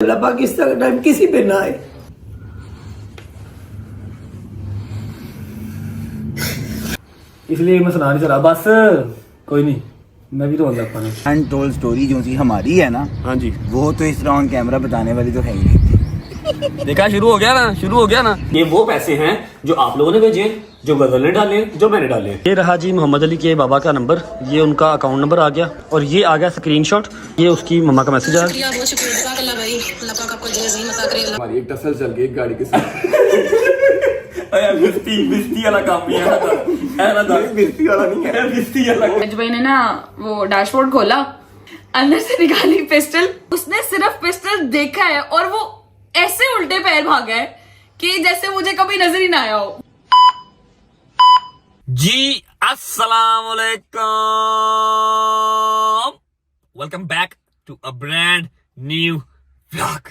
अल्लाह पाकिस्तान का टाइम किसी पे ना आए। इसलिए मैं सुना नहीं चला, बस कोई नहीं, मैं भी तो लग पाना। अनटोल्ड स्टोरी जो सी हमारी है ना, हाँ जी, वो तो इस तरह ऑन कैमरा बताने वाली तो है ही नहीं। देखा, शुरू हो गया ना। ये वो पैसे हैं जो आप लोगों ने भेजे, जो गजल ने डाले, जो मैंने डाले। ये रहा जी मोहम्मद अली के बाबा का नंबर, ये उनका अकाउंट नंबर आ गया, और ये आ गया स्क्रीनशॉट, ये उसकी मम्मा का मैसेज आ गया। हमारी एक टसल चल गई एक गाड़ी के साथ। बिस्ती वाला काम भी है ना, बिस्ती वाला नहीं है, बिस्ती वाला। आज भाई ने ना वो डैशबोर्ड खोला, अंदर से निकाली पिस्टल, उसने सिर्फ पिस्टल देखा है और वो ऐसे उल्टे पैर भागा है कि जैसे मुझे कभी नजर ही ना आया हो। जी अस्सलाम वालेकुम, welcome back to a brand new vlog.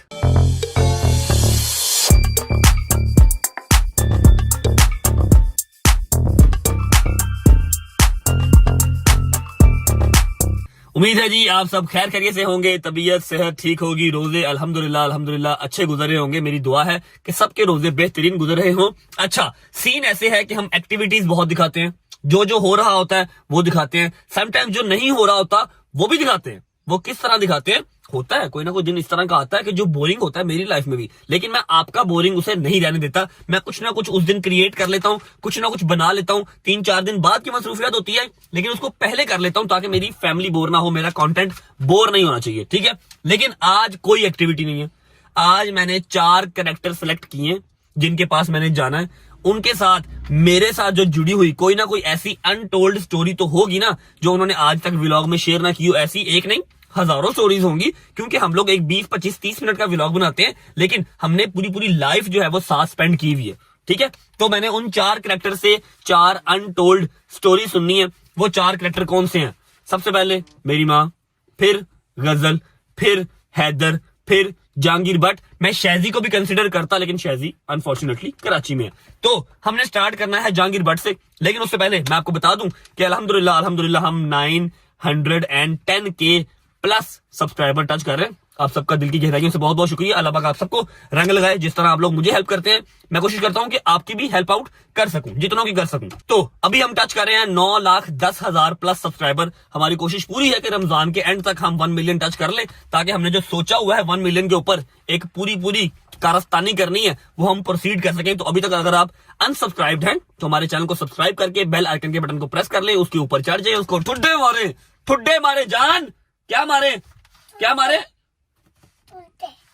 उम्मीद है जी आप सब खैर खैरियत से होंगे, तबीयत सेहत ठीक होगी, रोजे अल्हम्दुलिल्लाह अच्छे गुजरे होंगे। मेरी दुआ है कि सबके रोजे बेहतरीन गुजर रहे हों। अच्छा, सीन ऐसे है कि हम एक्टिविटीज बहुत दिखाते हैं, जो हो रहा होता है वो दिखाते हैं, समटाइम जो नहीं हो रहा होता वो भी दिखाते हैं। वो किस तरह दिखाते हैं, होता है कोई ना कोई दिन इस तरह का आता है कि जो बोरिंग होता है मेरी लाइफ में भी, लेकिन मैं आपका बोरिंग उसे नहीं रहने देता। मैं कुछ ना कुछ उस दिन क्रिएट कर लेता हूँ, कुछ ना कुछ बना लेता हूँ। 3-4 दिन बाद की मसरूफियत होती है, लेकिन उसको पहले कर लेता हूँ ताकि मेरी फैमिली बोर ना हो, मेरा कंटेंट बोर नहीं होना चाहिए, ठीक है। लेकिन आज कोई एक्टिविटी नहीं है। आज मैंने 4 कैरेक्टर सेलेक्ट किए हैं जिनके पास मैंने जाना है। उनके साथ मेरे साथ जो जुड़ी हुई कोई ना कोई ऐसी अनटोल्ड स्टोरी तो होगी ना, जो उन्होंने आज तक व्लॉग में शेयर ना की हो। ऐसी एक नहीं, हजारों स्टोरीज होंगी, क्योंकि हम लोग एक 20-25-30 मिनट का व्लॉग बनाते हैं, लेकिन हमने पूरी लाइफ जो है वो साथ स्पेंड की हुई है, ठीक है। तो मैंने उन 4 कैरेक्टर से 4 अनटोल्ड स्टोरी सुननी है। वो 4 कैरेक्टर कौन से हैं? सबसे पहले मेरी माँ, फिर गजल, फिर हैदर, फिर जहांगीर बट। मैं शहजी को भी कंसिडर करता, लेकिन शहजी अनफॉर्चुनेटली कराची में है। तो हमने स्टार्ट करना है जहांगीर बट से, लेकिन उससे पहले मैं आपको बता दूं कि अल्हम्दुलिल्लाह हम 910 के प्लस सब्सक्राइबर टच कर रहे हैं। आप सबका दिल की गहराइयों से बहुत बहुत शुक्रिया। अल्लाह पाक आप सबको रंग लगाए। जिस तरह आप लोग मुझे हेल्प करते हैं, मैं कोशिश करता हूं कि आपकी भी हेल्प आउट कर सकूं, जितनों की कर सकूं। तो अभी हम टच कर रहे हैं 9,10,000 प्लस सब्सक्राइबर। हमारी कोशिश पूरी है कि रमजान के एंड तक हम 1 मिलियन टच कर ले, ताकि हमने जो सोचा हुआ है 1 मिलियन के ऊपर एक पूरी कारस्तानी करनी है, वो हम प्रोसीड कर सकें। तो अभी तक अगर आप अनसब्सक्राइब्ड हैं तो हमारे चैनल को सब्सक्राइब करके बेल आइकन के बटन को प्रेस कर ले, उसके ऊपर चढ़ जाए, उसको ठुड्डे मारे जान। क्या मारे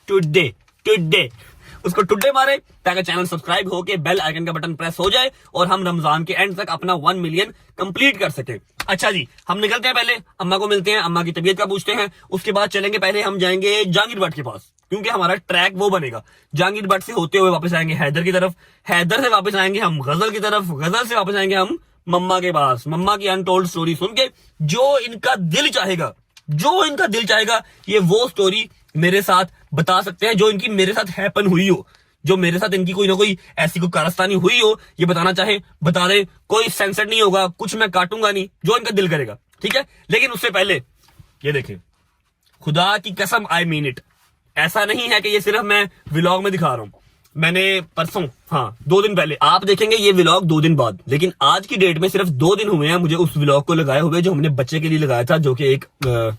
टुड्डे उसको टुड्डे मारे, ताकि चैनल सब्सक्राइब होके बेल आइकन का बटन प्रेस हो जाए और हम रमजान के एंड तक अपना 1 मिलियन कंप्लीट कर सके। अच्छा जी, हम निकलते हैं, पहले अम्मा को मिलते हैं, अम्मा की तबीयत का पूछते हैं, उसके बाद चलेंगे, पहले हम जाएंगे जहांगीर बट के पास, क्योंकि हमारा ट्रैक वो बनेगा। जहांगीर बट से होते हुए वापस आएंगे हैदर की तरफ, हैदर से वापस आएंगे हम गजल की तरफ, गजल से वापस आएंगे हम मम्मा के पास। मम्मा की अनटोल्ड स्टोरी सुन के जो इनका दिल चाहेगा ये वो स्टोरी मेरे साथ बता सकते हैं, जो इनकी मेरे साथ हैपन हुई हो, जो मेरे साथ इनकी कोई ना कोई ऐसी कोई कारस्तानी हुई हो, ये बताना चाहे बता दे, कोई सेंसर नहीं होगा, कुछ मैं काटूंगा नहीं, जो इनका दिल करेगा, ठीक है। लेकिन उससे पहले ये देखें, खुदा की कसम, आई मीन इट, ऐसा नहीं है कि ये सिर्फ मैं व्लॉग में दिखा रहा हूं। मैंने परसों, 2 दिन पहले, आप देखेंगे ये व्लॉग 2 दिन बाद, लेकिन आज की डेट में सिर्फ 2 दिन हुए हैं मुझे उस व्लॉग को लगाए हुए, जो हमने बच्चे के लिए लगाया था, जो कि एक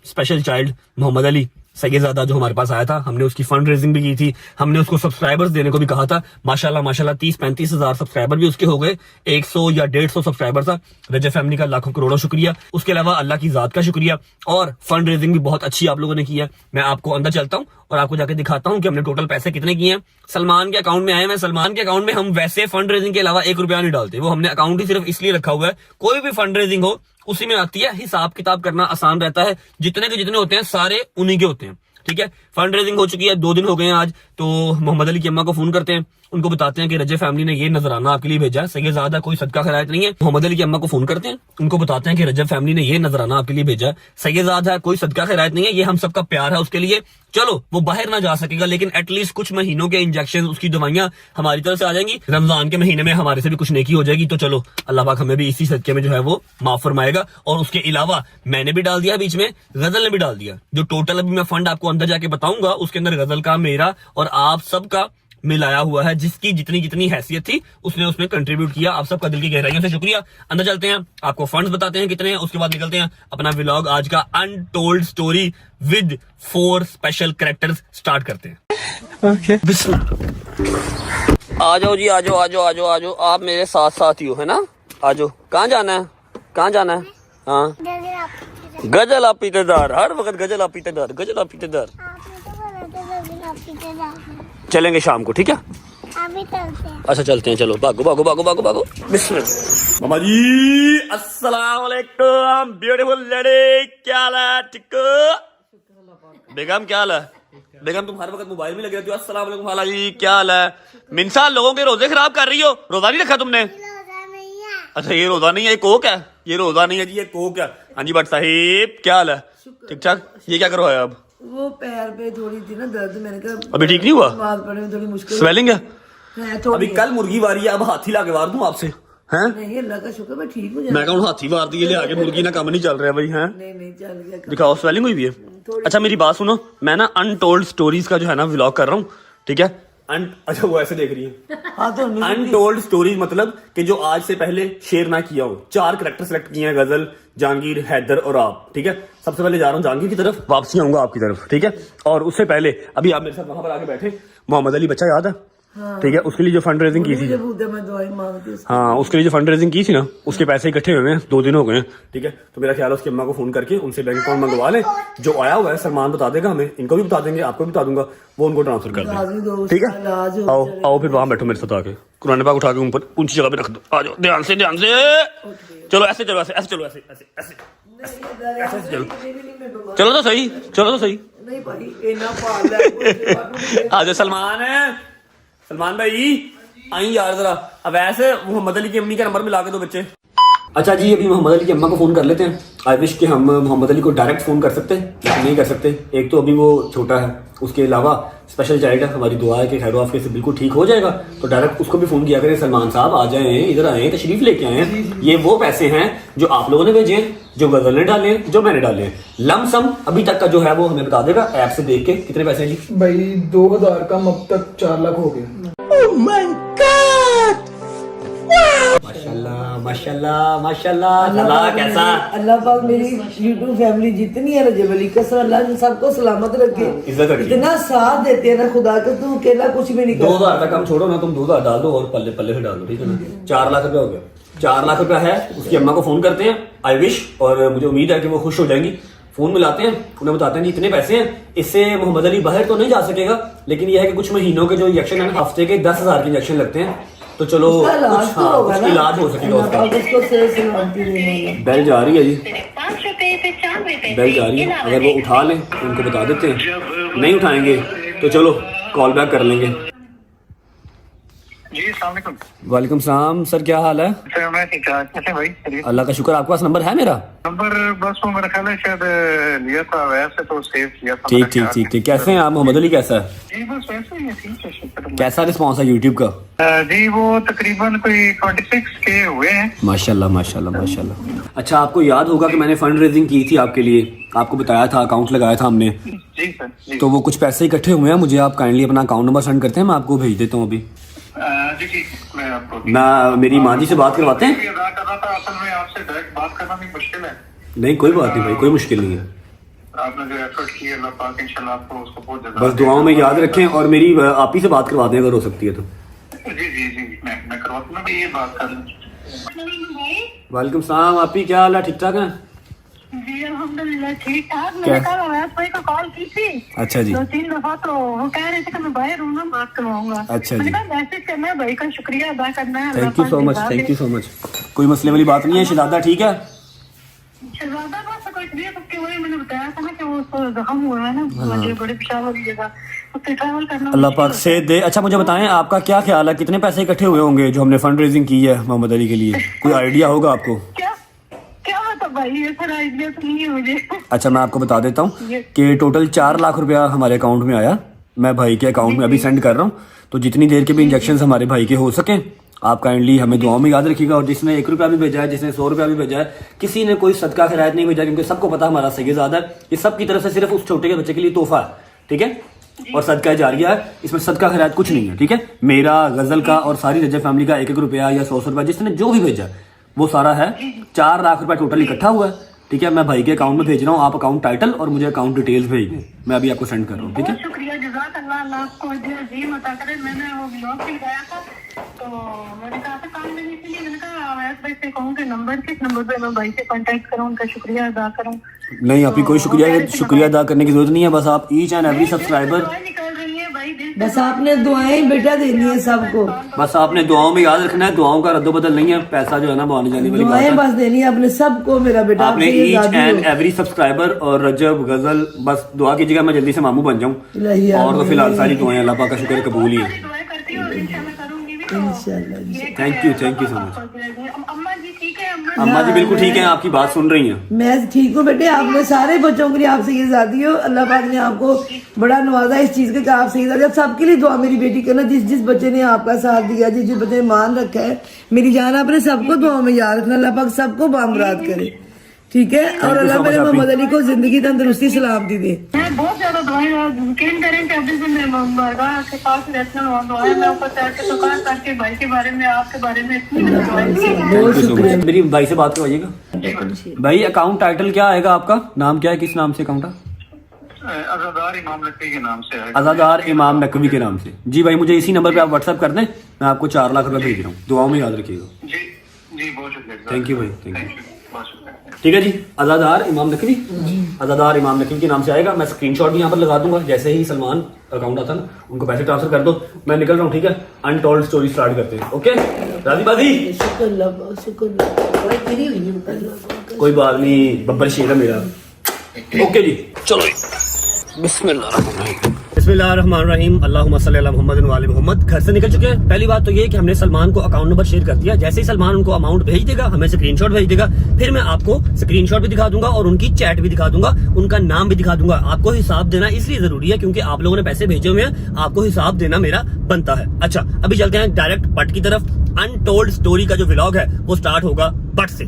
स्पेशल चाइल्ड मोहम्मद अली सैयदादा जो हमारे पास आया था। हमने उसकी फंड रेजिंग भी की थी, हमने उसको सब्सक्राइबर्स देने को भी कहा था। माशाल्लाह 30-35 हजार सब्सक्राइबर भी उसके हो गए। 100 या 150 सब्सक्राइबर था। रजब फैमिली का लाखों करोड़ों शुक्रिया, उसके अलावा अल्लाह की जात का शुक्रिया, और फंड रेजिंग भी बहुत अच्छी आप लोगों ने की है। मैं आपको अंदर चलता हूँ और आपको जाके दिखाता हूँ कि हमने टोटल पैसे कितने किए हैं। सलमान के अकाउंट में आए हैं। सलमान के अकाउंट में हम वैसे फंड रेजिंग के अलावा 1 रुपया नहीं डालते, वो हमने अकाउंट ही सिर्फ इसलिए रखा हुआ है, कोई भी फंड रेजिंग हो उसी में आती है, हिसाब किताब करना आसान रहता है, जितने के जितने होते हैं सारे उन्हीं के होते हैं, ठीक है। फंड रेजिंग हो चुकी है, 2 दिन हो गए हैं आज। तो मोहम्मद अली की अम्मा को फोन करते हैं, उनको बताते हैं कि रजब फैमिली ने ये नजराना आपके लिए भेजा है, सैयदादा कोई सदका खैरात नहीं है। मोहम्मद अली की अम्मा को फोन करते हैं, उनको बताते हैं कि रजब फैमिली ने ये नजराना आपके लिए भेजा है, सैयदादा कोई सदका खैरात नहीं है, ये हम सबका प्यार है उसके लिए। चलो वो बाहर ना जा सकेगा, लेकिन एटलीस्ट कुछ महीनों के इंजेक्शन, उसकी दवाइयां हमारी तरफ से आ जाएंगी। रमजान के महीने में हमारे से भी कुछ नेकी हो जाएगी। तो चलो अल्लाह पाक हमें भी इसी सदके में जो है वो माफ फरमाएगा। और उसके अलावा मैंने भी डाल दिया बीच में, गजल ने भी डाल दिया, जो टोटल अभी मैं फंड आपको अंदर जाके बताऊंगा, उसके अंदर गजल का, मेरा और आप सबका मिलाया हुआ है। जिसकी जितनी जितनी हैसियत थी उसने उसमें कंट्रीब्यूट किया। आप सबका दिल की गहराइयों से शुक्रिया। अंदर चलते हैं, आपको फंड्स बताते हैं कितने हैं, उसके बाद निकलते हैं अपना व्लॉग आज का untold story with 4 special characters start करते हैं। आ जाओ जी, आ जाओ आ जाओ आ जाओ आ जाओ, आप मेरे साथ साथ ही हो, है ना? आ जाओ। कहाँ जाना है, कहाँ जाना है? हाँ, गजल आप पीतेदार, हर वक्त गजल आप पीतेदार, गजल आप पीतेदार। चलेंगे शाम को, ठीक है? अच्छा चलते हैं, चलो भागो भागो भागो भागो भागो। बिस्मिल्लाह। मामा जी अस्सलाम वालेकुम, ब्यूटीफुल लेडी, क्या हाल है? ठीक हो? बेगम क्या हाल है? बेगम तुम हर वक्त मोबाइल में लगे रहती हो। अस्सलाम वालेकुम खाला जी, क्या हाल है? मिनसा लोगों के रोजे खराब कर रही हो, रोजा नहीं रखा तुमने? अच्छा ये रोजा नहीं है, ये कोक है। ये रोजा नहीं है जी, ये कोक है। हाँ जी भट्ट साहिब क्या हाल है? ठीक ठाक। ये क्या करो है अब? वो पैर पे थोड़ी थी ना दर्द, मैंने कहा अभी ठीक नहीं हुआ? बात पड़ने में थोड़ी मुश्किल स्वेलिंग है? है थोड़ी। अभी कल मुर्गी वारी है, अब हाथी ला के वार दूं आपसे? हैं? नहीं अल्लाह का शुक्र मैं ठीक हूँ। मैं कहूँ हाथी वार दिए ले आके, मुर्गी ना काम नहीं चल रहा है भाई। हैं? नहीं चल गया काम। दिखाओ, स्वेलिंग हुई भी है? अच्छा मेरी बात सुनो, मैं ना अनटोल्ड स्टोरीज का जो है ना व्लॉग कर रहा हूँ, ठीक है? अच्छा वो ऐसे देख रही है। हाँ तो अनटोल्ड स्टोरीज मतलब कि जो आज से पहले शेयर ना किया हो। 4 कैरेक्टर सेलेक्ट किए हैं, गजल, जहांगीर, हैदर और आप, ठीक है? सबसे पहले जा रहा हूँ जहांगीर की तरफ, वापसी आऊंगा आपकी तरफ, ठीक है? और उससे पहले अभी आप मेरे साथ वहां पर आके बैठे, मोहम्मद अली बच्चा याद है? ठीक है, उसके लिए जो फंड रेजिंग की थी, मैं दवाई मांगती हूँ। हाँ उसके लिए जो फंड रेजिंग की थी ना, उसके पैसे इकट्ठे हुए हैं, 2 दिन हो गए हैं, ठीक है? तो मेरा ख्याल है उसकी अम्मा को फोन करके उनसे बैंक अकाउंट मंगवा लें। जो आया हुआ है सलमान बता देगा हमें, इनको भी बता देंगे, आपको भी बता दूंगा, वो उनको ट्रांसफर कर दें, ठीक है? आओ आओ फिर वहां बैठो मेरे साथ आके, कुरान पाक उठा के ऊपर ऊंची जगह पे रख दो। आ जाओ, ध्यान से ध्यान से। चलो ऐसे चलो, ऐसे ऐसे चलो, ऐसे ऐसे ऐसे ऐसे चलो। चलो तो सही, चलो तो सही। नहीं भाई इतना पाल है। आ जाओ सलमान है, सलमान भाई आई यार जरा। अब ऐसे मोहम्मद अली की अम्मी का नंबर मिला के दो बच्चे। अच्छा जी अभी मोहम्मद अली की अम्मा को फोन कर लेते हैं। आई विश कि हम मोहम्मद अली को डायरेक्ट फोन कर सकते हैं, लेकिन नहीं कर सकते। एक तो अभी वो छोटा है, उसके अलावा स्पेशल चाइल्ड है। हमारी दुआ है कि खैर आफियत से बिल्कुल ठीक हो जाएगा, तो डायरेक्ट उसको भी फोन किया करें, सलमान साहब आ जाएं, इधर आए, तशरीफ लेके आए हैं। ये वो पैसे हैं जो आप लोगों ने भेजे हैं, जो गजल ने डाले हैं, जो मैंने डाले हैं। लमसम अभी तक का जो है वो हमें बता देगा ऐप से देख के कितने पैसे हैं जी। भाई 2000 कम, अब तक 4 लाख हो गए। माशाल्लाह माशाल्लाह माशाल्लाह। अल्लाह कैसा? अल्लाह पाक मेरी यूट्यूब फैमिली जितनी है रजब अली कसर, अल्लाह इन सबको सलामत रखे, इज्जत रखे। इतना साथ देते हैं ना खुदा का, तू अकेला कुछ भी नहीं कर। 2000 का कम छोड़ो ना, तुम 2000 डाल दो और पल्ले पल्ले से डाल दो, ठीक है ना? 4 लाख रुपया हो गया। 4 लाख रुपया है, उसकी अम्मा को फोन करते हैं। आई विश, और मुझे उम्मीद है कि वो खुश हो जाएंगी। फोन मिलाते हैं, उन्हें बताते हैं जी इतने पैसे हैं। इससे मोहम्मद अली बाहर तो नहीं जा सकेगा, लेकिन यह है कि कुछ महीनों के जो इंजेक्शन है ना, हफ्ते के 10,000 के इंजेक्शन लगते हैं, तो चलो कुछ इलाज हो सकेगा उसका। बेल जा रही है जी, बेल जा रही है। अगर वो उठा लें तो उनको बता देते हैं, नहीं उठाएंगे तो चलो कॉल बैक कर लेंगे। जी अस्सलाम वालेकुम। वालेकुम सलाम सर, क्या हाल है? सर मैं ठीक ठाक, कैसे भाई? चलिए। अल्लाह का शुक्र। आपके पास नंबर है मेरा? नंबर बस वो मेरा ख्याल है शायद लिया था, वैसे तो सेव किया था। ठीक ठीक ठीक ठीक। कैसे हैं आप? मोहम्मद अली कैसा है? जी बस वैसे ही है, ठीक है शुक्र। कैसा रिस्पॉन्स है यूट्यूब का? जी वो तकरीबन कोई 26 के हुए हैं। माशाल्लाह माशाल्लाह माशाल्लाह। अच्छा आपको याद होगा कि मैंने फंड रेजिंग की थी आपके लिए, आपको बताया था, अकाउंट लगाया था हमने। जी सर जी। तो वो कुछ पैसे इकट्ठे हुए हैं, मुझे आप काइंडली अपना अकाउंट नंबर सेंड करते हैं, मैं आपको भेज देता हूँ अभी। जी ठीक, मैं आपको मैं मेरी माँ जी से बात करवाते हैं। अदा कर रहा था, असल में आपसे डायरेक्ट बात करना भी मुश्किल है। नहीं कोई बात नहीं भाई, कोई मुश्किल नहीं है। आपने जो एफर्ट की है, अल्लाह पाक इंशाल्लाह आपको उसको बहुत ज्यादा बस दुआओं में याद रखें, और मेरी आप ही से बात करवा दें अगर हो सकती है तो। जी जी जी मैं करवाता हूँ, ये बात कर लूँ। वालेकुम सलाम, आप ही क्या हाल है? ठीक ठाक है? जी अल्हम्दुलिल्लाह ठीक ठाक। क्या? मैंने कल अवैध भाई को कॉल की थी अच्छा जी। 2-3 दफा, तो वो कह रहे थे कि मैं बाहर हूँ ना, बात करवाऊंगा। अच्छा मैंने जी। कहा मैसेज करना है, भाई का शुक्रिया अदा करना है। Thank you so much, thank you so much. कोई मसले वाली बात नहीं है। शहजादा ठीक है? शहजादा बस कोई तबीयत उसकी वही, मैंने बताया था ना कि वो उसको जख्म हुआ है ना, मुझे बड़े पेशाब वाली जगह, उससे ट्रैवल करना अल्लाह मुश्किल पाक से दे। अच्छा मुझे बताएं आपका क्या ख्याल है, कितने पैसे इकट्ठे हुए होंगे जो हमने फंड रेजिंग की है मोहम्मद अली के लिए? कोई आइडिया होगा आपको? क्या क्या बता भाई, ये सारा आइडिया तो नहीं है मुझे। अच्छा मैं आपको बता देता हूँ कि टोटल 4 लाख रुपया हमारे अकाउंट में आया। मैं भाई के अकाउंट में अभी सेंड कर रहा हूँ, तो जितनी देर के भी इंजेक्शन हमारे भाई के हो सकें आप काइंडली हमें दुआओं में याद रखिएगा। और जिसने 1 रुपया भी भेजा है, जिसने 100 रुपया भी भेजा है, किसी ने कोई सदका खैरायत नहीं भेजा, क्योंकि सबको पता हमारा सैयदादा है, ये सब की तरफ से सिर्फ उस छोटे के बच्चे के लिए तोहफा है। ठीक है, और सदका जारिया है, इसमें सदका खैरात कुछ नहीं है, ठीक है। मेरा, गजल का और सारी रजब फैमिली का 1-1 रुपया या 100 रुपया जिसने जो भी भेजा वो सारा है 4 लाख रुपया टोटल इकट्ठा हुआ है, ठीक है। मैं भाई के अकाउंट में भेज रहा हूँ, आप अकाउंट टाइटल और मुझे अकाउंट डिटेल्स भेज दें, मैं अभी आपको सेंड कर रहा हूँ, ठीक है। बहुत शुक्रिया, जज़ाकल्लाह, अल्लाह आपको जी अता करे। मैंने वो ब्लॉग भी लगाया था तो मैंने कहा था काम नहीं, इसलिए मैंने कहा अवैस भाई से कहूँ कि नंबर किस नंबर पे मैं भाई से कांटेक्ट करूँ, उनका शुक्रिया अदा करूँ। नहीं, आपकी कोई शुक्रिया अदा करने की जरूरत नहीं है, बस आप ईच एंड एवरी सब्सक्राइबर, निकल रही है भाई दिल बस आपने दुआएं बेटा देनी है सबको, बस आपने दुआओं में याद रखना है, दुआओं का रद्दोबदल नहीं है, पैसा जो है ना वो आने जाने वाली बात दुआएं है। बस देनी है आपने सबको मेरा बेटा, आपने आपसे ये ईच आज़ादी एंड हो। एवरी सब्सक्राइबर और रजब, गजल, बस दुआ कीजिएगा मैं जल्दी से मामू बन जाऊं, इलाही और तो फिलहाल सारी दुआएं अल्लाह पाक का शुक्र है कबूल ही है। दुआएं करती हूँ और इंशाल्लाह करूंगी भी। तो इंशाल्लाह जी। Thank you so much. अम्मा जी ठीक है? अम्मा जी बिल्कुल ठीक है, आपकी बात सुन रही हैं। मैं ठीक हूँ बेटे, आपने सारे बच्चों के लिए आपसे ये आज़ादी हो, अल्लाह पाक ने आपको बड़ा नवाजा इस चीज के कि आप सही आज़ादी। सबके लिए दुआ मेरी बेटी करना, जिस जिस बच्चे ने आपका साथ दिया, जिस जिस बच्चे ने मान रखा है, मेरी जान आपने सबको दुआ में याद रखना, अल्लाह पाक सबको बामुराद करे, ठीक है। और अल्लाह मेरे मोहम्मद अली को जिंदगी तंदुरुस्ती सलामती दे। मैं बहुत ज्यादा दुआएं यकीन करें कि अभी भी मैं मरदा के पास रहती हूँ, दुआएं मैं ऊपर चढ़ के दुकान करके भाई के बारे में, आपके बारे में इतनी दुआएं की हैं। बहुत शुक्रिया। मेरी भाई से बात करवाइएगा। भाई अकाउंट टाइटल क्या आएगा आपका, नाम क्या है, किस नाम से अकाउंट है? अज़ादार इमाम नकवी के नाम से है। अज़ादार इमाम नकवी के नाम से। जी भाई मुझे इसी नंबर पे आप व्हाट्सएप कर दें, मैं आपको 4 लाख रुपए भेज रहा हूँ, दुआओं में याद रखिएगा। जी जी बहुत शुक्रिया। थैंक यू भाई, थैंक यू। बहुत शुक्रिया। ठीक है जी, अज़ादार इमाम नकवी, अज़ादार इमाम नकवी के नाम से आएगा। मैं स्क्रीनशॉट भी यहाँ पर लगा दूंगा, जैसे ही सलमान अकाउंट आता ना उनको पैसे ट्रांसफर कर दो, मैं निकल रहा हूँ, ठीक है। अनटोल्ड स्टोरी स्टार्ट करते हैं, ओके राजी बाजी। कोई बात नहीं, बब्बर शेर है मेरा, ओके जी चलो। बिस्मिल्लाहिर्रहमानिर्रहीम, अल्लाहुम्मा सल्ली अला मुहम्मद व आले मुहम्मद। घर से निकल चुके हैं। पहली बात तो ये कि हमने सलमान को अकाउंट नंबर शेयर कर दिया, जैसे ही सलमान उनको अमाउंट भेज देगा, हमें स्क्रीनशॉट भेज देगा, फिर मैं आपको स्क्रीनशॉट भी दिखा दूंगा और उनकी चैट भी दिखा दूंगा, उनका नाम भी दिखा दूंगा। आपको हिसाब देना इसलिए जरूरी है क्योंकि आप लोगों ने पैसे भेजे हुए हैं, आपको हिसाब देना मेरा बनता है। अच्छा अभी चलते हैं डायरेक्ट बट की तरफ। अनटोल्ड स्टोरी का जो व्लॉग है वो स्टार्ट होगा बट से।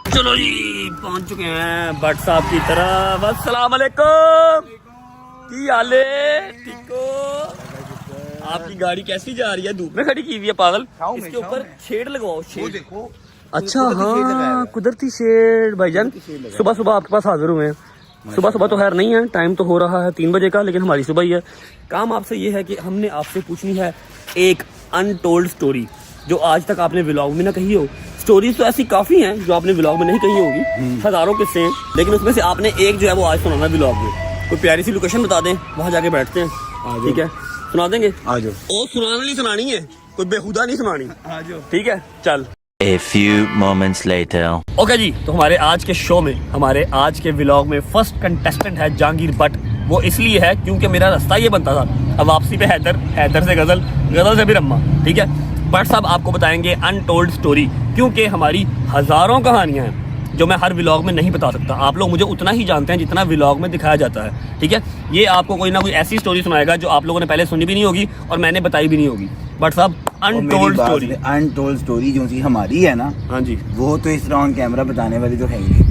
चलो जी पहुंच चुके हैं बट साहब की तरफ। अस्सलाम वालेकुम, की हाले, ठीक हो? आपकी गाड़ी कैसी जा रही है? धूप में खड़ी की हुई है पागल, इसके ऊपर शेड लगवाओ, शेड। देखो अच्छा हाँ, कुदरती शेड। भाईजान सुबह सुबह आपके पास हाजिर हुए हैं। सुबह सुबह तो खैर नहीं है, टाइम तो हो रहा है 3 बजे का, लेकिन हमारी सुबह ही है। काम आपसे ये है कि हमने आपसे पूछनी है एक अनटोल्ड स्टोरी जो आज तक आपने व्लॉग में ना कही हो। स्टोरीज तो ऐसी काफी हैं जो आपने व्लॉग में नहीं कही होगी, हजारों किस्से हैं, लेकिन उसमें से आपने एक जो है वो आज सुनाना है व्लॉग में। कोई प्यारी सी लोकेशन बता दें, वहां जाके बैठते हैं, ठीक है? सुना देंगे? आ जाओ। ओ सुनाने नहीं सुनानी है, कोई बेहुदा नहीं सुनानी, आ जाओ, ठीक है? चल। A few moments later. Okay जी, तो हमारे आज के शो में, हमारे आज के व्लॉग में फर्स्ट कंटेस्टेंट है जहांगीर बट। वो इसलिए है क्योंकि मेरा रास्ता ये बनता था, अब वापसी पे हैदर, हैदर से गजल, गजल से भी रम्मा, ठीक है? बट साहब आपको बताएंगे अनटोल्ड स्टोरी, क्योंकि हमारी हजारों कहानियां हैं जो मैं हर व्लॉग में नहीं बता सकता। आप लोग मुझे उतना ही जानते हैं जितना व्लॉग में दिखाया जाता है, ठीक है? ये आपको कोई ना कोई ऐसी स्टोरी सुनाएगा जो आप लोगों ने पहले सुनी भी नहीं होगी और मैंने बताई भी नहीं होगी। बट साहब अनटोल्ड स्टोरी, अनटोल्ड स्टोरी जो सी हमारी है ना, हाँ जी, वो तो इस तरह ऑन कैमरा बताने वाली तो है ही नहीं।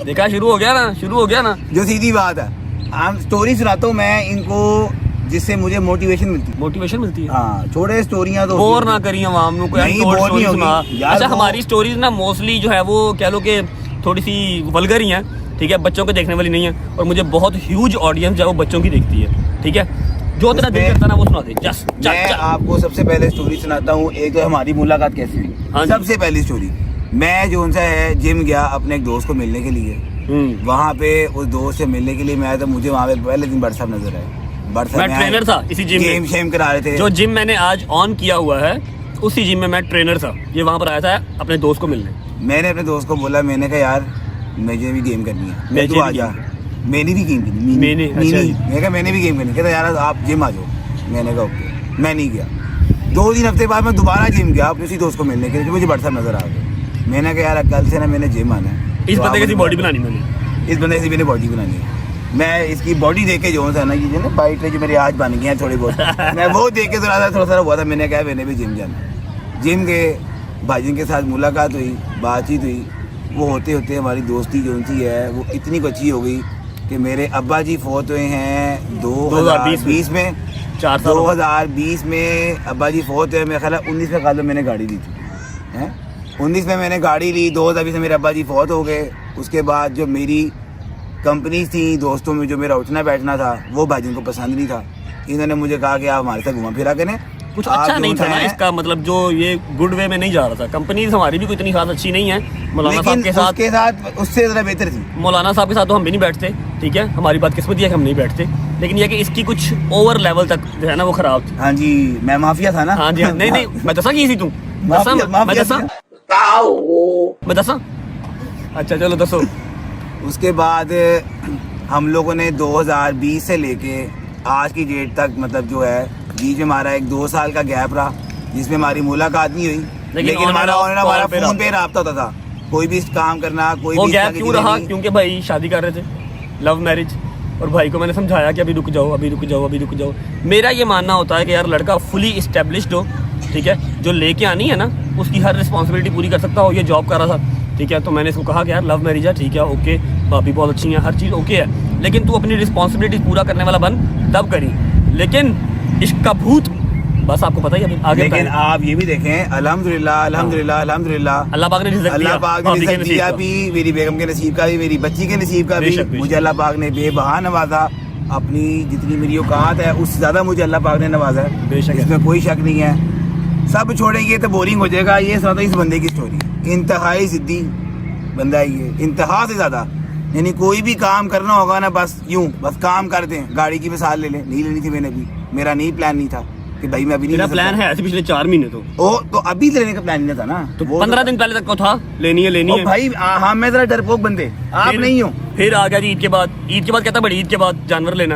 देखा, शुरू हो गया ना, शुरू हो गया ना। जो सीधी बात है, हम स्टोरी सुनाता हूँ मैं इनको, जिससे मुझे मोटिवेशन मिलती है। मोटिवेशन मिलती है। हाँ, छोटे स्टोरियां तो बोर ना करिए आवाम को, कोई नहीं, अनटोल्ड बोर स्टोरी नहीं सुना। होगी यार, अच्छा वो- हमारी स्टोरीज ना मोस्टली जो है वो कह लो कि थोड़ी सी वल्गर ही हैं, ठीक है? बच्चों को देखने वाली नहीं है, और मुझे बहुत ह्यूज ऑडियंस जो है वो बच्चों की देखती है, ठीक है? जो तेरा दिल करता ना वो सुना दे। जस्ट मैं आपको सबसे पहले स्टोरी सुनाता हूँ। एक तो हमारी मुलाकात कैसी हाँ हुई। जी। सबसे पहली स्टोरी, मैं जो उनसे है जिम गया अपने एक दोस्त को मिलने के लिए। वहाँ पे उस दोस्त से मिलने के लिए मैं आया, तो मुझे वहाँ पे पहले दिन बट साहब नजर आए। मैं ट्रेनर था इसी जिम में, गेम शेम करा रहे थे। जो जिम मैंने आज ऑन किया हुआ है उसी जिम में मैं ट्रेनर था। ये वहाँ पर आया था अपने दोस्त को मिलने। मैंने अपने दोस्त को बोला, मैंने कहा यार मुझे भी गेम करनी है, मुझे तू आ भी जा। मैंने भी गेम करनी, मैंने, अच्छा जी। मैंने कहा मैंने भी गेम करनी। कहता यार आप जिम आ जाओ। मैंने कहा ओके, मैं नहीं गया। 2-3 हफ्ते बाद मैं दोबारा जिम गया अपने उसी दोस्त को मिलने के लिए, मुझे बट साहब नजर आ गए। मैंने कहा यार कल से ना मैंने जिम आना है। इस तो बंदे आप की बॉडी बनानी मैंने, इस बंदे से मैंने बॉडी बनानी है। मैं इसकी बॉडी देख के जो है ना, ये जो ना बाइट जो मेरी आज बन गई है थोड़ी बहुत, मैं वो देख के थोड़ा सा हुआ था। मैंने कहा मैंने भी जिम जाना है। जिम के भाईजन के साथ मुलाकात हुई, बातचीत हुई। वो होते होते हमारी दोस्ती जो सी है वो इतनी अच्छी हो गई कि मेरे अब्बा जी फौत हुए हैं 2020 2020 में। 4 साल 2020 में अब्बा जी फौत हुए, मेरे ख्याल है 19 में खाल मैंने गाड़ी ली थी, हैं 19 में मैंने गाड़ी ली, 2020 में मेरे अब्बा जी फौत हो गए। उसके बाद जो मेरी कंपनी थी, दोस्तों में जो मेरा उठना बैठना था, वो भाई को पसंद नहीं था। इन्होंने मुझे कहा कि आप हमारे साथ घुमा फिरा करें। कुछ आप अच्छा जो नहीं था ना हैं- इसका मतलब, जो ये गुड वे में नहीं जा रहा था। कंपनीज हमारी भी कोई इतनी खास अच्छी नहीं है। मौलाना साहब लेकिन के साथ, उसके साथ उससे ज़्यादा बेहतर थी। मौलाना साहब के साथ तो हम भी नहीं बैठते, ठीक है, हमारी बात किस्मत है कि हम नहीं बैठते। लेकिन ये कि इसकी कुछ ओवर लेवल तक जो है ना वो खराब थी। हाँ जी, मैं माफिया था ना। हाँ जी, हाँ, नहीं मैं दसा की सी तू माफिया- माफिया मैं दसा। अच्छा चलो दसो। उसके बाद हम लोगों ने 2020 से लेके आज की डेट तक मतलब जो है बीच में हमारा एक 2 साल का गैप रहा, जिसमें हमारी मुलाकात नहीं हुई, लेकिन हमारा कॉल पे फोन पे रहा होता था। कोई भी काम करना, कोई वो भी गैप क्यों रहा? क्योंकि भाई शादी कर रहे थे, लव मैरिज, और भाई को मैंने समझाया कि अभी रुक जाओ, अभी रुक जाओ, अभी रुक जाओ। मेरा ये मानना होता है कि यार लड़का फुली इस्टेब्लिश्ड हो, ठीक है, जो लेके आनी है ना उसकी हर रिस्पॉन्सिबिलिटी पूरी कर सकता हो। ये जॉब कर रहा था, ठीक है, तो मैंने इसको कहा कि यार लव मैरिज है, ठीक है, ओके, भाभी बहुत अच्छी है, हर चीज़ ओके है, लेकिन तू अपनी रिस्पॉन्सिबिलिटी पूरा करने वाला बन, तब करी। लेकिन इश्क का भूत बस आपको पता ही है आगे। लेकिन आप ये भी देखें, अल्हम्दुलिल्लाह अल्हम्दुलिल्लाह अल्हम्दुलिल्लाह, अल्लाह पाक ने रिज़्क़ दिया, अल्लाह पाक ने भाभी के रिज़्क़ नसीब दिया का। भी, मेरी बेगम के नसीब का भी, मेरी बच्ची के नसीब का भी। बेशक, बेशक। मुझे अल्लाह पाक ने बेबहा नवाजा। अपनी जितनी मेरी औकात है उससे ज़्यादा मुझे अल्लाह पाक ने नवाजा है, बेशक। इसमें कोई शक नहीं है। सब छोड़ेंगे तो बोरिंग हो जाएगा। ये सुना इस बंदे की स्टोरी, इंतहाई जिद्दी बंदा है ये, इंतहा से ज़्यादा। यानी कोई भी काम करना होगा ना, बस यूं बस काम कर दें। गाड़ी की मिसाल ले लें, नहीं लेनी थी मैंने भी, मेरा नहीं प्लान नहीं था कि भाई मैं अभी नहीं मेरा ले प्लान सकता। है ऐसे पिछले 4 महीने तो अभी लेने का प्लान नहीं था ना, तो वो 15 दिन पहले तक को था लेनी है ओ है। भाई हाँ, मैं जरा डरपोक बंदे, आप फिर- नहीं हो। फिर आ गया जी ईद के बाद। ईद के बाद कहता बड़ी ईद के बाद जानवर लेना,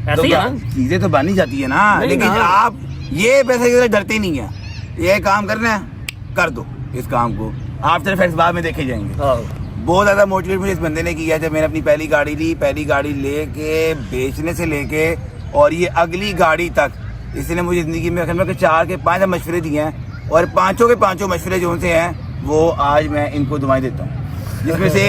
ऐसे ही है ना। चीजें तो बनी जाती है ना, नहीं लेकिन ना। आप ये पैसे डरते नहीं है। ये काम करना है कर दो, इस काम को आफ्टर इफेक्ट्स बाद में देखे जाएंगे। हाँ। बहुत ज्यादा मोटिवेट मुझे इस बंदे ने किया। जब मैंने अपनी पहली गाड़ी ली, पहली गाड़ी लेके बेचने से लेके और ये अगली गाड़ी तक, इसने मुझे जिंदगी में 4 के 5 मशवरे दिए हैं, और पांचों के पांचों मशवरे जो उनसे हैं वो आज मैं इनको दुआएं देता हूँ। जिसमें से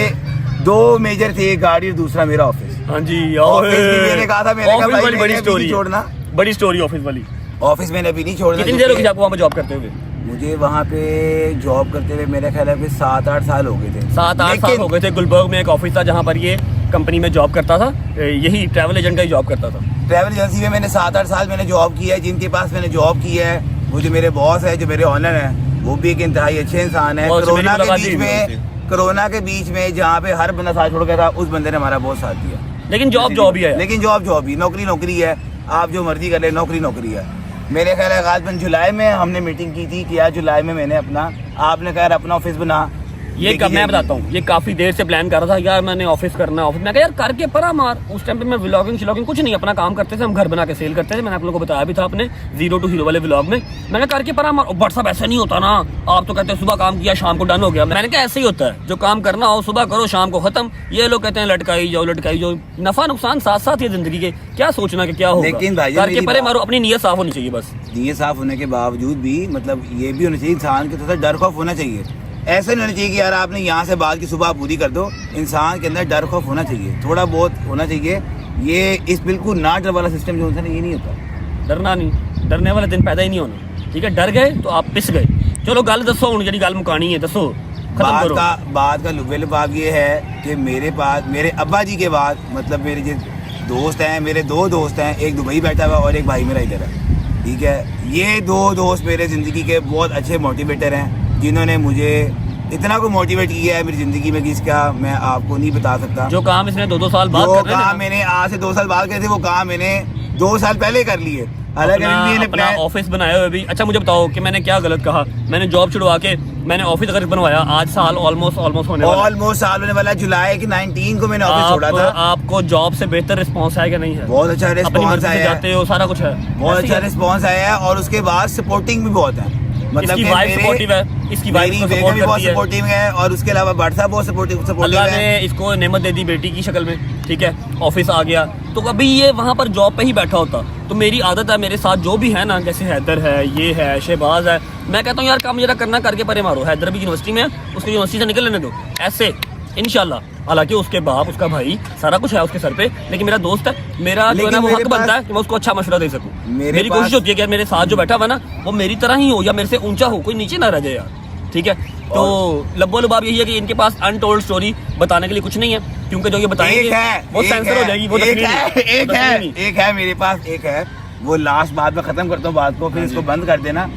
2 मेजर थे, एक गाड़ी और दूसरा मेरा ऑफिस। हाँ जी, ऑफिस भी मैंने कहा था, मैंने कहा ऑफिस भाई वाली बड़ी मैंने अभी स्टोरी नहीं छोड़ना। बड़ी स्टोरी ऑफिस वाली। ऑफिस मैंने अभी नहीं छोड़ना। कितनी देर हो गई आपको वहाँ पे जॉब करते हुए? मुझे वहाँ पे जॉब करते हुए मेरे ख्याल है 7-8 साल हो गए थे। 7-8 साल हो गए थे। गुलबर्ग में एक ऑफिस था जहाँ पर ये कंपनी में जॉब करता था, यही ट्रैवल एजेंट का ही जॉब करता था। ट्रैवल एजेंसी में मैंने 7-8 साल मैंने जॉब किया है। जिनके पास मैंने जॉब की है, वो जो मेरे बॉस है, जो मेरे ऑनर है, वो भी एक इंतहाई अच्छे इंसान है। बहुत अच्छी, कोरोना मेरी के मुलाकात बीच हुई में, कोरोना के बीच में जहाँ पे हर बंदा साथ छोड़ गया था, उस बंदे ने हमारा बहुत साथ दिया। लेकिन जॉब ही है। लेकिन जॉब ही, नौकरी है। आप जो मर्जी कर ले, नौकरी है। मेरे ख्याल है गालिबन जुलाई में हमने मीटिंग की थी कि यार जुलाई में मैंने अपना, आपने कहा अपना ऑफिस बना। ये कब मैं बताता हूँ, ये काफी देर से प्लान कर रहा था यार, मैंने ऑफिस करना ऑफिस। मैं कहा यार करके परा मार। उस टाइम पे मैं व्लॉगिंग कुछ नहीं, अपना काम करते थे, हम घर बना के सेल करते थे। मैंने आप लोगों को बताया भी था अपने 0 to Hero वाले व्लॉग में। मैंने करके परा मार। व्हाट्सअप ऐसा नहीं होता ना, आप तो कहते हैं सुबह काम किया शाम को डन हो गया। मैंने कहा ऐसे ही होता है, जो काम करना हो सुबह करो शाम को खत्म। ये लोग कहते हैं लटकाई जाओ। नफा नुकसान साथ साथ ये जिंदगी के, क्या सोचना कि क्या होगा। लेकिन भाई करके परे मारो, अपनी नीयत साफ होनी चाहिए बस। नीयत साफ होने के बावजूद भी मतलब ये भी होना चाहिए इंसान के थोड़ा डर खौफ होना चाहिए। ऐसा नहीं होना चाहिए कि यार आपने यहाँ से बात की सुबह पूरी कर दो। इंसान के अंदर डर खौफ होना चाहिए, थोड़ा बहुत होना चाहिए। ये इस बिल्कुल ना डर वाला सिस्टम जो होता है ये नहीं होता। डरना नहीं, डरने वाले दिन पैदा ही नहीं होना, ठीक है। डर गए तो आप पिस गए। चलो गल दसो हुण, जी गल मुकानी है, दसो खत्म करो। बात का लुबे लबाब ये है कि मेरे पास मेरे अब्बा जी के बाद मतलब मेरे जो दोस्त हैं, मेरे 2 दोस्त हैं, एक दुबई बैठा हुआ और एक भाई मेरा इधर है, ठीक है। ये 2 दोस्त मेरे ज़िंदगी के बहुत अच्छे मोटिवेटर हैं, जिन्होंने मुझे इतना को मोटिवेट किया है मेरी ज़िंदगी में, जिसका मैं आपको नहीं बता सकता। जो काम इसने 2-2 साल बाद जो कर रहे थे काम ना, मैंने आज से 2 साल बाद करे थे, वो काम मैंने 2 साल पहले कर लिए। अपना ऑफिस बनाया हुआ भी। अच्छा मुझे बताओ कि मैंने क्या गलत कहा? मैंने जॉब छुड़वा के मैंने ऑफिस अगर बनवाया, आज साल ऑलमोस्ट होने वाला है। ऑलमोस्ट साल होने वाला। जुलाई की 19 को मैंने ऑफिस छोड़ा था। आपको जॉब से बेहतर रिस्पॉन्स आया क्या? नहीं है। बहुत अच्छा अपनी रिस्पॉन्स मर्जी से आया जाते हो, सारा कुछ है, बहुत ऐसे ही अच्छा है। रिस्पॉन्स आया है। और उसके बाद सपोर्टिंग भी बहुत है। मतलब इसकी कि वाइफ मेरे- सपोर्टिव है, इसकी वाइफ मेरी को बेगम सपोर्ट भी बहुत करती है। सपोर्टिव है, और उसके अलावा बड़सा बहुत सपोर्टिव अल्लाह है। ने इसको नेमत दे दी बेटी की शक्ल में, ठीक है। ऑफिस आ गया तो कभी ये वहाँ पर जॉब पे ही बैठा होता। तो मेरी आदत है, मेरे साथ जो भी है ना, जैसे हैदर है, ये है, शहबाज है, मैं कहता हूँ यार काम जरा करना करके परे मारो। हैदर भी यूनिवर्सिटी में है, उसको यूनिवर्सिटी से निकल लेने दो। ऐसे इंशाल्लाह। हालांकि उसके बाप, उसका भाई, सारा कुछ है उसके सर पे, लेकिन मेरा दोस्त है, मेरा जो है ना वो हक बनता है कि मैं उसको अच्छा मशवरा दे सकूं। मेरी कोशिश होती है कि यार मेरे साथ जो बैठा हुआ ना वो मेरी तरह ही हो या मेरे से ऊंचा हो, कोई नीचे ना रह जाए यार, ठीक है। तो लब्बो लबाब यही है कि इनके पास अनटोल्ड स्टोरी बताने के लिए कुछ नहीं है, क्योंकि जो ये बताएंगे वो सेंसर हो जाएगी। वो एक है मेरे पास, एक है वो लास्ट बात में खत्म करता हूँ बात को, फिर इसको बंद कर देना।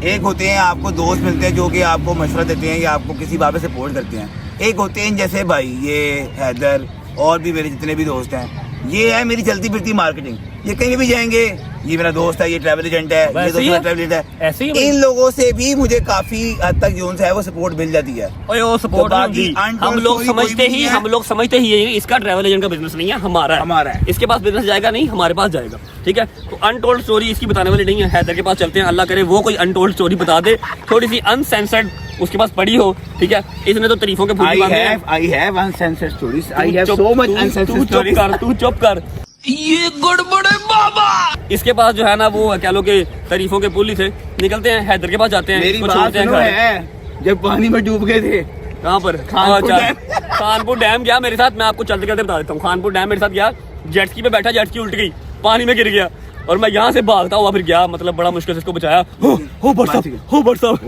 एक होते हैं आपको दोस्त मिलते हैं जो कि आपको मशवरा देते हैं या आपको किसी बात पे सपोर्ट करते हैं। एक होते हैं जैसे भाई ये हैदर और भी मेरे जितने भी दोस्त हैं, ये है मेरी चलती फिरती मार्केटिंग। ये कहीं भी जाएंगे, ये मेरा दोस्त है, ये ट्रैवल एजेंट है, ये दोस्त ट्रैवल एजेंट है, ऐसे ही इन लोगों से भी मुझे काफी हद तक जो है वो सपोर्ट मिल जाती है। वो सपोर्ट हम लोग समझते ही है इसका ट्रैवल एजेंट का बिजनेस नहीं है, हमारा है। इसके पास बिजनेस जाएगा नहीं, हमारे पास जाएगा, ठीक है। तो अनटोल्ड स्टोरी इसकी बताने वाली नहीं है। हैदर के पास चलते हैं, अल्लाह करे वो कोई अनटोल्ड स्टोरी बता दे, थोड़ी सी अनसेंसर्ड उसके पास पड़ी हो, ठीक है। इसने तो तारीफों के फूल बांधे हैं। I have uncensored stories. I have so much uncensored stories. तू चुप कर, ये गड़बड़ है बाबा। इसके पास जो है ना वो कह लो कि तारीफों के पुल ही थे। निकलते हैं हैदर के पास जाते हैं। मेरी बात सुनो है, जब पानी में डूब गए थे कहाँ पर? खानपुर डैम गया मेरे साथ, मैं आपको चलते चलते बता देता हूँ। खानपुर डैम मेरे साथ गया, जेटस्की पे बैठा, जेटस्की उल्ट गई, पानी में गिर गया और मैं यहाँ से भागता हुआ फिर गया, मतलब बड़ा मुश्किल से इसको बचाया। हो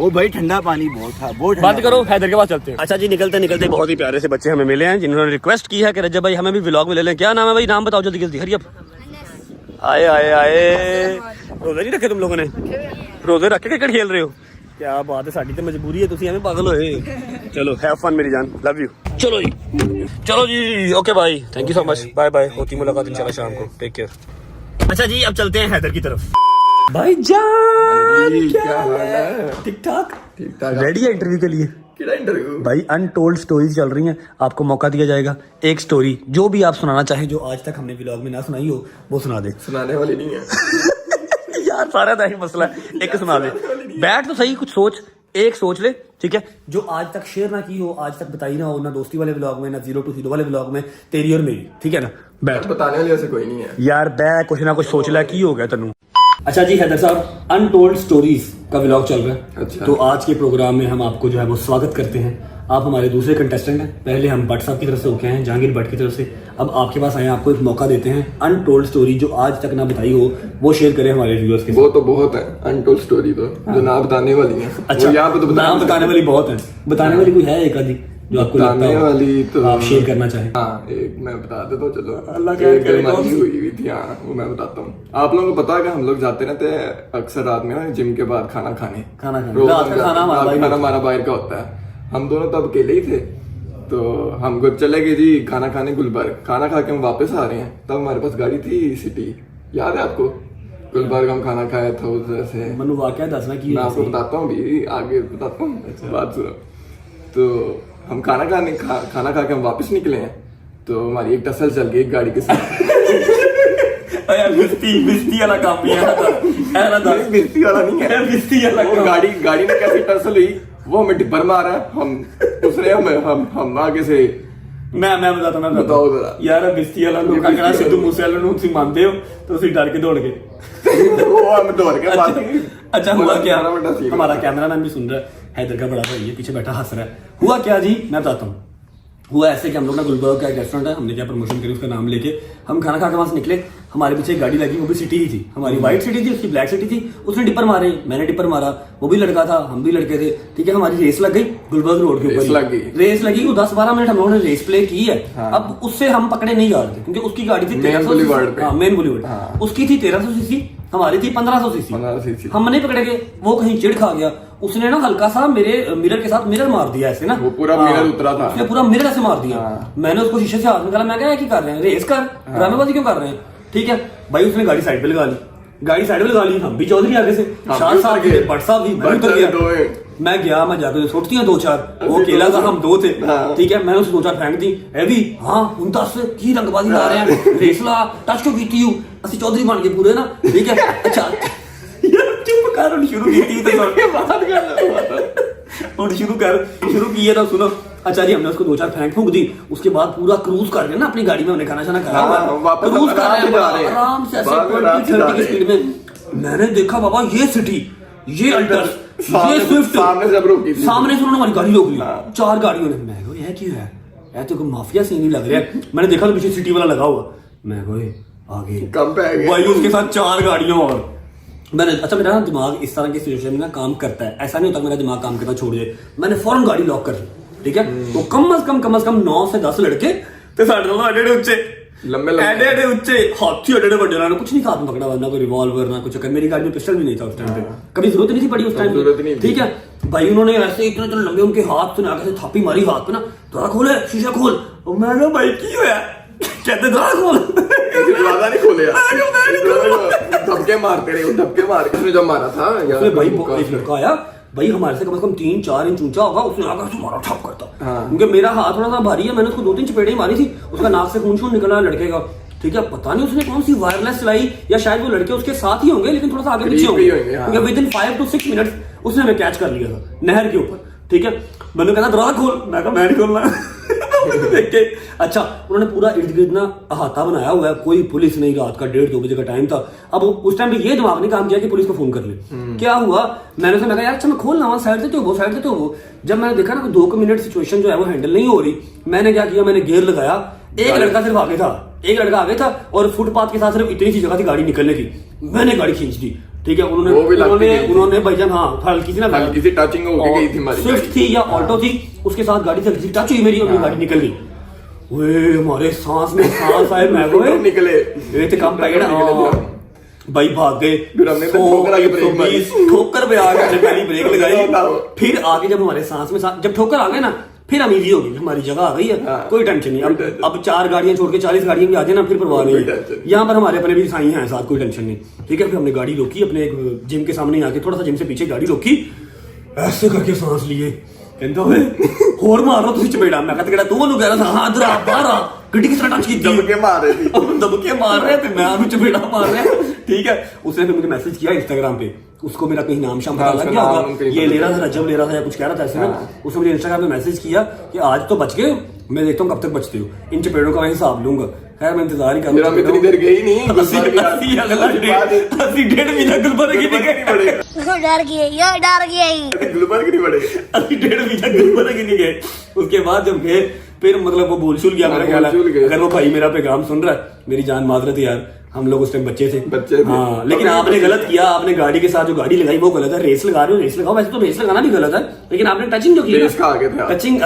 भाई ठंडा पानी बहुत था, बहुत बात करो, हैदर के पास चलते हैं। अच्छा जी, निकलते निकलते बहुत ही प्यारे से बच्चे हमें मिले हैं जिन्होंने रिक्वेस्ट की है कि रज्जब भाई हमें भी व्लॉग में ले लें। क्या नाम है भाई? नाम बताओ जल्दी जल्दी, हरी। अब आए आए आए, रोजे नहीं रखे तुम लोगों ने? रोजे रख के क्रिकेट खेल रहे हो? क्या बात है, साड़ी तो मजबूरी है, तुसी हमें पागल होए। चलो हैव फन मेरी जान, लव यू। चलो जी, ओके भाई, thank you so much, bye bye. होती मुलाकात इंशाल्लाह शाम को, टेक केयर। अच्छा जी, अब चलते हैं हैदर की तरफ। भाई जान क्या हाल है? ठीक ठाक रेडी है इंटरव्यू के लिए? क्या इंटरव्यू भाई? अनटोल्ड स्टोरीज चल रही हैं, आपको मौका दिया जाएगा। एक स्टोरी जो भी आप सुनाना चाहें, जो आज तक हमने व्लॉग में ना सुनाई हो, वो सुना दे। सुनाने वाली नहीं है यार, सारा था ही मसला, एक सुना दे। बैठ तो सही, कुछ सोच, एक सोच ले, ठीक है, जो आज तक शेयर ना की हो, आज तक बताई ना हो, ना दोस्ती वाले व्लॉग में, ना 0 to 0 वाले व्लॉग में, तेरी और मेरी, ठीक है ना। बैठ, बताने वाली ऐसे कोई नहीं है यार, बैठ, कुछ ना कुछ सोच ला, की हो गया तेनू। अच्छा जी हैदर साहब, अनटोल्ड स्टोरीज का व्लॉग चल रहा है। अच्छा। तो आज के प्रोग्राम में हम आपको जो है वो स्वागत करते हैं। आप हमारे दूसरे कंटेस्टेंट हैं। पहले हम भट्ट साहब की तरफ से होके हैं, जहांगीर भट्ट की तरफ से। अब आपके पास आए, आपको एक मौका देते हैं, अनटोल्ड स्टोरी जो आज तक ना बताई हो वो शेयर करें हमारे व्यूअर्स के साथ। वो तो बहुत है अनटोल्ड स्टोरी तो, जो ना बताने वाली है। अच्छा, यहाँ पे तो नाम बताने वाली बहुत है, बताने वाली कोई है एक आधी जो आपको बताने वाली तो आप शेयर करना चाहें? हाँ, एक मैं बता देता हूँ। चलो, अल्लाह एक हमारी हुई थी, हाँ, वो मैं बताता हूँ। आप लोगों को पता है कि हम लोग जाते रहते हैं अक्सर रात में ना जिम के बाद खाना खाने। रोज रात का खाना हमारा बाहर का होता है। हम दोनों तब अकेले ही थे, तो हम चले गए जी खाना खाने गुलबर्ग। खाना खा के हम वापस आ रहे हैं, तब हमारे पास गाड़ी थी सिटी, याद है आपको? गुलबर्ग हम खाना खाया था उधर से। मनु वाकया दसना की मैं आपको बताता हूँ, भी आगे बताता हूँ, बात सुनो। तो हम खाना खा के हम वापस निकले हैं, तो हमारी एक टसल चल गई एक गाड़ी के साथ। बिस्ती वाला काम बिस्ती वाला नहीं है, बिस्ती वाला वो गाड़ी ने कैसे टसल हुई, वो हमें टिप्पर मारा, हम दूसरे हम आगे से। मैं बताता हूं, बताओ जरा यार। बिस्ती वाला लोग कहना सिद्धू मूसेवाले ਨੂੰ ਤੁਸੀਂ ਮੰਨਦੇ ਹੋ तो ਤੁਸੀਂ डर के दौड़ गए। वो हम दौड़ के बात। अच्छा, हुआ क्या? हमारा कैमरामैन भी सुन रहा है, हैदर का बड़ा भाई है, पीछे बैठा हंस रहा है। हुआ क्या जी, मैं बताता हूँ। हुआ ऐसे कि हम लोग ना गुलबर्ग का एक रेस्टोरेंट है, हमने क्या प्रमोशन करी उसका नाम लेके, हम खाना खा के वहां से निकले। हमारे पीछे एक गाड़ी लगी, वो भी सिटी ही थी, हमारी व्हाइट सिटी थी, उसकी ब्लैक सिटी थी। उसने डिपर मारे, मैंने डिपर मारा, वो भी लड़का था, हम भी लड़के थे, ठीक है। हमारी रेस लग गई गुलबर्ग रोड के ऊपर, रेस लगी। वो 10-12 मिनट हम लोगों ने रेस प्ले की है। अब उससे हम पकड़े नहीं जा रहे थे, क्योंकि उसकी गाड़ी थी मेन बुलेवार्ड, उसकी थी 1300 सीसी, हमारी थी 1500 सीसी। हम नहीं पकड़े गए, वो कहीं चिढ़ खा गया, उसने ना हल्का सा मेरे मिरर के साथ मिरर मार दिया ऐसे ना, वो पूरा मिरर उतरा था, उसने पूरा मिरर ऐसे मार दिया। मैंने उसको शीशे से हाथ निकाला, मैं क्या कर रहे हैं, रेस कर, ड्रामेबाजी क्यों कर रहे हैं, ठीक है भाई। उसने गाड़ी साइड पे लगा ली, हम भी चौधरी आगे से, शाह साहब भी, भट्ट साहब भी, मैं गया, मैं जाकर छोड़ती हैं 2-4, वो अकेला था, हम 2 थे, ठीक है। मैंने उसे 2-4 फेंक दी, है भी हाँ 49 की रंगबाजी ला रहे हैं, रेस ला टच क्यों कीती हूं, असि चौधरी बन गए पूरे ना, ठीक है। अच्छा चुप कर, शुरू किया था, सुनो। अच्छा जी, हमने उसको 2-4 फेंक फूंक दी, उसके बाद पूरा क्रूज कर रहे ना अपनी गाड़ी में, हमने खाना शाना खाया, क्रूज कर रहे हैं आराम से ऐसे 20-30 की स्पीड में। मैंने देखा बाबा ये सिटी, ये अल्टस, ये स्विफ्ट, सामने से उन्होंने हमारी गाड़ी रोक ली, 4 गाड़ियों ने। मैं ये क्या है, ऐसे कोई माफिया सीन ही लग रहा है। मैंने देखा तो पीछे सिटी वाला लगा हुआ, मैं कहा आगे कम पे आ गया भाई उसके साथ 4 गाड़ियां और मैंने अच्छा मेरा ना दिमाग इस तरह की सिचुएशन में ना काम करता है, ऐसा नहीं होता मेरा दिमाग काम करना छोड़ दे, मैंने फौरन गाड़ी लॉक कर दी, ठीक है। तो कम से कम 9 से 10 लड़के ते साढ़े तो एडे ऊंचे लंबे एडे ऊंचे हाथी एडे बड़े ना कुछ नहीं हाथ में पकड़ा हुआ, ना कोई रिवॉल्वर ना कुछ, मेरी गाड़ी में पिस्टल भी नहीं था उस टाइम पे, कभी जरूरत नहीं थी पड़ी उस टाइम पे, ठीक है भाई। उन्होंने ऐसे इतने लंबे उनके हाथ से आगे से थापी मारी हाथ पे ना, दरवाजा खोले शीशा खोल, और मैं कहा भाई की होया, कहते दरवाजा खोल, दरवाजा नहीं खोले यार, धक्के मारते रहे, धक्के मार के उसने जब मारा था यार भाई एक लड़का आया भाई हमारे से कम 3-4 इंच ऊंचा होगा, उसने आकर तुम्हारा ठप करता, क्योंकि मेरा हाथ थोड़ा सा भारी है, मैंने उसको 2-3 चपेड़े ही मारी थी, उसका नाक से खून निकला लड़के का, ठीक है। पता नहीं उसने कौन सी वायरलेस चलाई, या शायद वो लड़के उसके साथ ही होंगे लेकिन थोड़ा सा आगे पीछे होंगे, विदिन 5 to 6 मिनट्स उसने हमें कैच कर लिया था नहर के ऊपर, ठीक है। मैंने कहा दरवाजा खोल, मैं कहा मैं नहीं खोलना देख के अच्छा उन्होंने पूरा इर्द गिर्द ना अहाता बनाया हुआ है, कोई पुलिस नहीं, रात का 1:30-2 बजे का टाइम था। अब उस टाइम पे ये दिमाग नहीं काम किया कि पुलिस को फोन कर ले, क्या हुआ मैंने कहा यार अच्छा मैं खोल रहा हूँ, साइड से तो वो जब मैंने देखा ना 2 मिनट सिचुएशन जो है वो हैंडल नहीं हो रही, मैंने क्या किया, मैंने गियर लगाया, एक लड़का सिर्फ आगे था और फुटपाथ के साथ सिर्फ इतनी सी जगह थी गाड़ी निकलने की, मैंने गाड़ी खींच दी, ठीक है। उन्होंने भाईजान हाँ हल्की सी ना टचिंग हो गई थी हमारी, स्विफ्ट थी या ऑल्टो थी, उसके साथ गाड़ी से टच हुई मेरी और गाड़ी निकल गई। ओए हमारे सांस में सांस आए, मैं निकले ये तो काम पड़ गया भाई, भाग गए, फिर हमने ठोकर पे आ गए, पहली ब्रेक लगाई, फिर आगे जब हमारे सांस में जब ठोकर आ गए ना फिर हम इजी हो गई, हमारी जगह आ गई है, कोई टेंशन नहीं। अब 4 गाड़ियां छोड़ के 40 गाड़ियां भी आ जाए ना फिर परवाह नहीं है, यहाँ पर हमारे अपने भी साई हैं साथ, कोई टेंशन नहीं, ठीक है। फिर हमने गाड़ी रोकी अपने जिम के सामने आके, थोड़ा सा जिम से पीछे गाड़ी रोकी, ऐसे करके सांस लिए, कहता होर मारो तुम चपेड़ा, मैं कहता तू कह रहा था हाँ इधर आ बाहर आ, गड्डी किस तरह टच की दबके मार रहे थे मैं भी चपेड़ा मार रहा, ठीक है। उसने फिर मुझे मैसेज किया इंस्टाग्राम पे, उसको मेरा कहीं नाम शाम पता लग गया होगा, ये ले रहा था रजब ले रहा था या कुछ कह रहा था ऐसे ना, उसने मुझे इंस्टाग्राम पे मैसेज किया कि आज तो बच गए, मैं देखता हूँ कब तक बचते हो, इन चपेड़ों का मैं हिसाब लूंगा। खैर मैं इंतजार ही कर रहा हूँ, इतनी देर गई नहीं, 1.5 महीना गुलबर्ग ही नहीं गए, डर गया गुलबर्ग नहीं पड़े, 1.5 महीना गुलबर्ग ही नहीं गए। उसके बाद जब गए फिर मतलब वो बोल शुल गया, मेरा ख्याल है अगर वो भाई मेरा पैगाम सुन रहा है मेरी जान माजरत यार, हम लोग उस टाइम बच्चे थे हाँ, लेकिन आपने गलत किया, आपने गाड़ी के साथ जो गाड़ी लगाई वो गलत है, रेस लगा रहे हो रेस लगाओ, वैसे तो रेस लगाना भी गलत है, लेकिन आपने टचिंग जो की टचिंग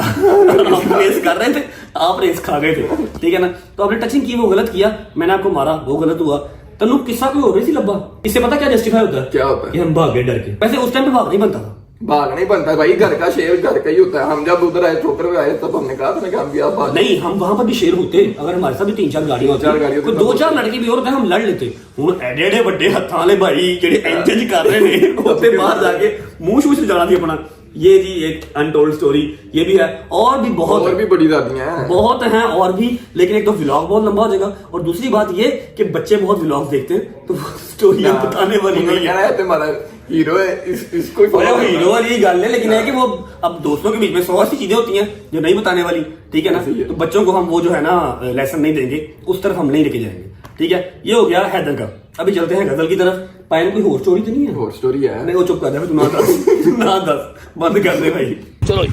रेस कर रहे थे आप रेस खा गए थे, ठीक है ना। तो आपने टचिंग की वो गलत किया, मैंने आपको मारा वो गलत हुआ, तनु किस्सा कोई हो रही थी लब्बा, इससे पता क्या जस्टिफाई होता है, क्या होता है कि हम भाग गए डर के, वैसे उस टाइम पे भाग नहीं बनता था, भाग नहीं बनता भाई, घर का शेर घर का ही होता है। हम जब उधर आए ठोकर में आए तब हमने कहा था कि हम भी आप नहीं, हम वहां पर भी शेर होते, अगर हमारे साथ भी 3-4 गाड़ियां होती, कोई 2-4 लड़के भी और होते हम लड़ लेते। हुन एडे बड़े हत्थां वाले भाई जेडे एंजज कर रहे ने होते बाहर जाके मुंह शूह से जाना थी अपना, ये जी एक अनटोल्ड स्टोरी ये भी है, और भी बहुत और भी बड़ी दादियां हैं, बहुत हैं और भी, लेकिन एक तो व्लॉग बहुत लंबा हो जाएगा, और दूसरी बात ये कि बच्चे बहुत व्लॉग देखते हैं तो स्टोरियां बताने वाली नहीं है, हमारा हीरो है इसको हीरो वाली गल है, लेकिन है कि वो अब दोस्तों के बीच में 100 ऐसी चीजें होती हैं जो नहीं बताने वाली, ठीक है ना। तो बच्चों को हम वो जो है ना लेसन नहीं देंगे, उस तरफ हम नहीं लेके जाएंगे, ठीक है। ये हो गया हैदर का, अभी चलते हैं गजल की तरफ। पायल कोई होर स्टोरी तो नहीं है? होर स्टोरी है नहीं, वो चुप कर दे, तू ना दस बंद कर दे भाई, चलो।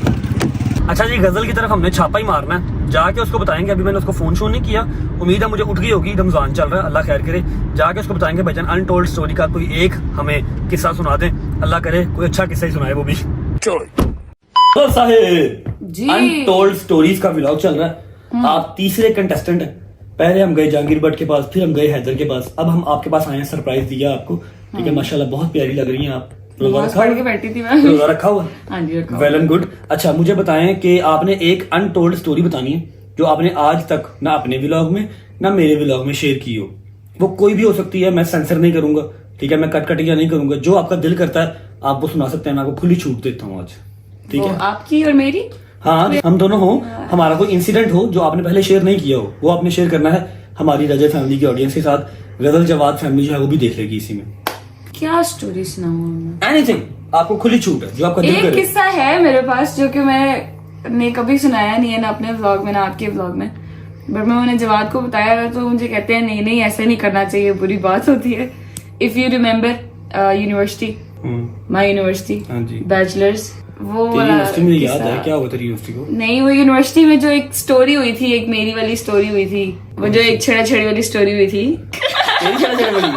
अच्छा जी, गजल की तरफ हमने छापा ही मारना है, जाके उसको बताएंगे, अभी मैंने उसको फोन शोन नहीं किया, उम्मीद है मुझे उठ गई होगी, रमजान चल रहा है, अल्लाह खैर करे, जाके उसको बताएंगे भाईजान अनटोल्ड स्टोरी का कोई एक हमें किस्सा सुना दें, अल्लाह करे कोई अच्छा किस्सा ही सुनाए वो भी। चलो साहिब, अनटोल्ड स्टोरीज का व्लॉग चल रहा है, आप तीसरे कंटेस्टेंट हैं। पहले हम गए जहांगीर भट्ट के पास, फिर हम गए हैदर के पास, अब हम आपके पास आए हैं, सरप्राइज दिया आपको, ठीक है। माशाल्लाह बहुत प्यारी लग रही हैं आप, रोजा रखा हुआ, वेल एंड गुड। अच्छा मुझे बताएं कि आपने एक अनटोल्ड स्टोरी बतानी है जो आपने आज तक ना अपने व्लॉग में ना मेरे व्लॉग में शेयर की हो, वो कोई भी हो सकती है, मैं सेंसर नहीं करूंगा, ठीक है, मैं कटिंग नहीं करूंगा, जो आपका दिल करता है आप वो सुना सकते हैं, मैं आपको खुली छूट देता हूँ आज, ठीक है। आपकी और मेरी, हाँ हम दोनों हो, हमारा कोई इंसिडेंट हो जो आपने पहले शेयर नहीं किया हो, वो आपने शेयर करना है हमारी रजत फैमिली की ऑडियंस के साथ, गजल जवाद फैमिली जो है वो भी देख लेगी इसी में। क्या स्टोरी सुनाऊं? एनीथिंग, आपको खुली छूट है जो आपका दिल करे। एक किस्सा है मेरे पास जो कि मैंने कभी सुनाया नहीं है, ना अपने व्लॉग में ना आपके व्लॉग में, बट मैंने जवाद को बताया तो मुझे कहते हैं नहीं ऐसे नहीं करना चाहिए, बुरी बात होती है। If you remember university, my university bachelors, वो वाला याद है क्या हुआ तेरी यूनिवर्सिटी को? नहीं, वो यूनिवर्सिटी में जो एक स्टोरी हुई थी, एक मेरी वाली स्टोरी हुई थी, वो जो एक छेड़ा छेड़ी वाली स्टोरी हुई थी। तेरी छेड़ा वाली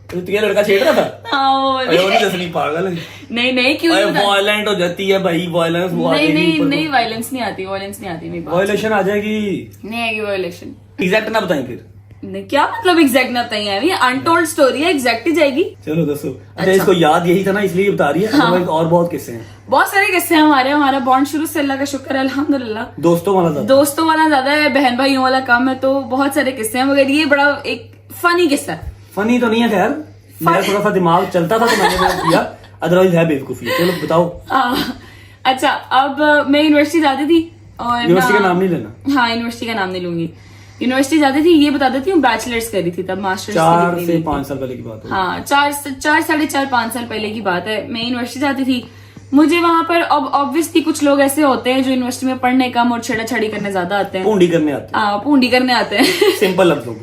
तो तुझे लड़का छेड़ रहा था? हाँ, वो वाली। अरे वो नहीं जैसे नहीं पागल है। नहीं क्यों वायलेंट हो जाती है भाई, वायलेंस वो नहीं वायलेंस नहीं आती मेरी बात। वायलेशन आ जाएगी। नहीं आएगी वायलेशन। एग्जैक्ट ना बताएं फिर। नहीं, क्या मतलब एग्जैक्ट ना बताइए? ये अनटोल्ड स्टोरी है, एग्जैक्ट ही जाएगी। चलो दसो। अच्छा, इसको याद यही था ना इसलिए बता रही है। हाँ। और बहुत किस्से हैं, बहुत सारे किस्से हैं हमारा बॉन्ड शुरू से अल्लाह का शुक्र है अल्हम्दुलिल्लाह दोस्तों वाला ज्यादा है, बहन भाइयों वाला कम है, तो बहुत सारे किस्से हैं, मगर ये बड़ा एक फनी किस्सा है। फनी तो नहीं है, खैर मेरा थोड़ा सा दिमाग चलता था तो मैंने वो किया, अदरवाइज है बेवकूफी। चलो बताओ। अच्छा, अब मैं यूनिवर्सिटी जाती थी और यूनिवर्सिटी का नाम नहीं लेना। हाँ, यूनिवर्सिटी का नाम नहीं लूंगी। यूनिवर्सिटी जाती थी, ये बता देती हूँ, बैचलर्स करी थी तब, मास्टर्स 4 से 5 साल पहले की बात है। हाँ, 4-4.5 साल पहले की बात है। मैं यूनिवर्सिटी जाती थी, मुझे वहां पर ऑब्वियसली कुछ लोग ऐसे होते हैं जो यूनिवर्सिटी में पढ़ने कम और छेड़ा छड़ी करने ज्यादा आते हैं, पूंडी करने आते हैं सिंपल लफ्जों में।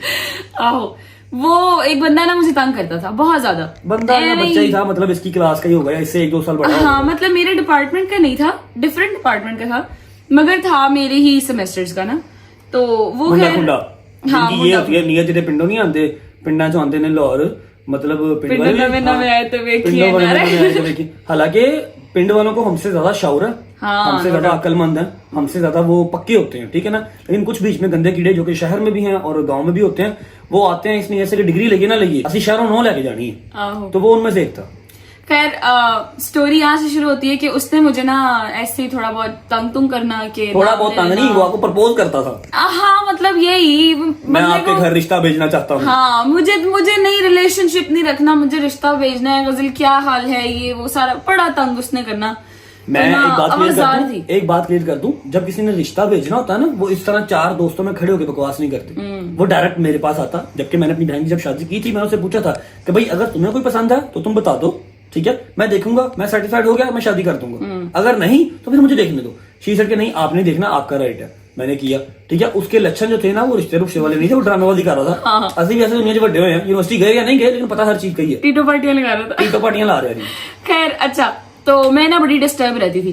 आहो, वो एक बंदा ना मुझे तंग करता था बहुत ज्यादा। बंदा बच्चा ही था, मतलब इसकी क्लास का ही होगा, इससे 1-2 साल बड़ा। हाँ, मतलब मेरे डिपार्टमेंट का नहीं था, डिफरेंट डिपार्टमेंट का था, मगर था मेरे ही सेमेस्टर्स का ना, तो वो हाँ, ये होती है नीयत जेडे पिंडों नहीं आते, पिंडा चो आते ने लाहौर, मतलब पिंड वाले आए तो देखिए। हालांकि पिंड वालों को हमसे ज्यादा शाउर है, हमसे ज्यादा अक्लमंद है, हमसे ज्यादा वो पक्के होते हैं, ठीक है ना। लेकिन कुछ बीच में गंदे कीड़े जो कि शहर में भी हैं और गांव में भी होते हैं, वो आते हैं इसलिए ऐसे डिग्री लेके ना लगी, असली शहरों नो लेके जानी है, तो वो उनमें से एक था। खैर, स्टोरी यहाँ से शुरू होती है कि उसने मुझे ना ऐसे ही थोड़ा बहुत तंग करना के, थोड़ा बहुत तंग नहीं, वो आपको प्रपोज करता था। हाँ, मतलब यही, मैं आपके घर रिश्ता भेजना चाहता हूँ। हाँ, मुझे नहीं रिलेशनशिप नहीं रखना, मुझे रिश्ता भेजना है, गजल क्या हाल है, ये वो सारा बड़ा तंग उसने करना। मैं एक बात क्लियर कर दूं, जब किसी ने रिश्ता भेजना होता है ना, वो इस तरह 4 दोस्तों में खड़े होकर बकवास नहीं करते, वो डायरेक्ट मेरे पास आता। जबकि मैंने अपनी बहन की जब शादी की थी, मैंने उससे पूछा था कि भाई अगर तुम्हें कोई पसंद है तो तुम बता दो, ठीक है, मैं देखूंगा, मैं सर्टिफाइड हो गया, मैं शादी कर दूंगा, अगर नहीं तो फिर मुझे देखने दो। शी सेड के नहीं, आपने देखना, आपका राइट है। मैंने किया, ठीक है। उसके लक्षण जो थे ना, वो रिश्ते वाले नहीं थे, वो ड्रामेबाजी कर रहा था। असली भी ऐसे दुनिया से बड़े हुए हैं, यूनिवर्सिटी गए या नहीं गए, लेकिन पता हर चीज कही है, टीटो पार्टियां लगा रहा था, टीटो पार्टियां ला रहे हैं। खैर, अच्छा, तो मैं ना बड़ी डिस्टर्ब रहती थी,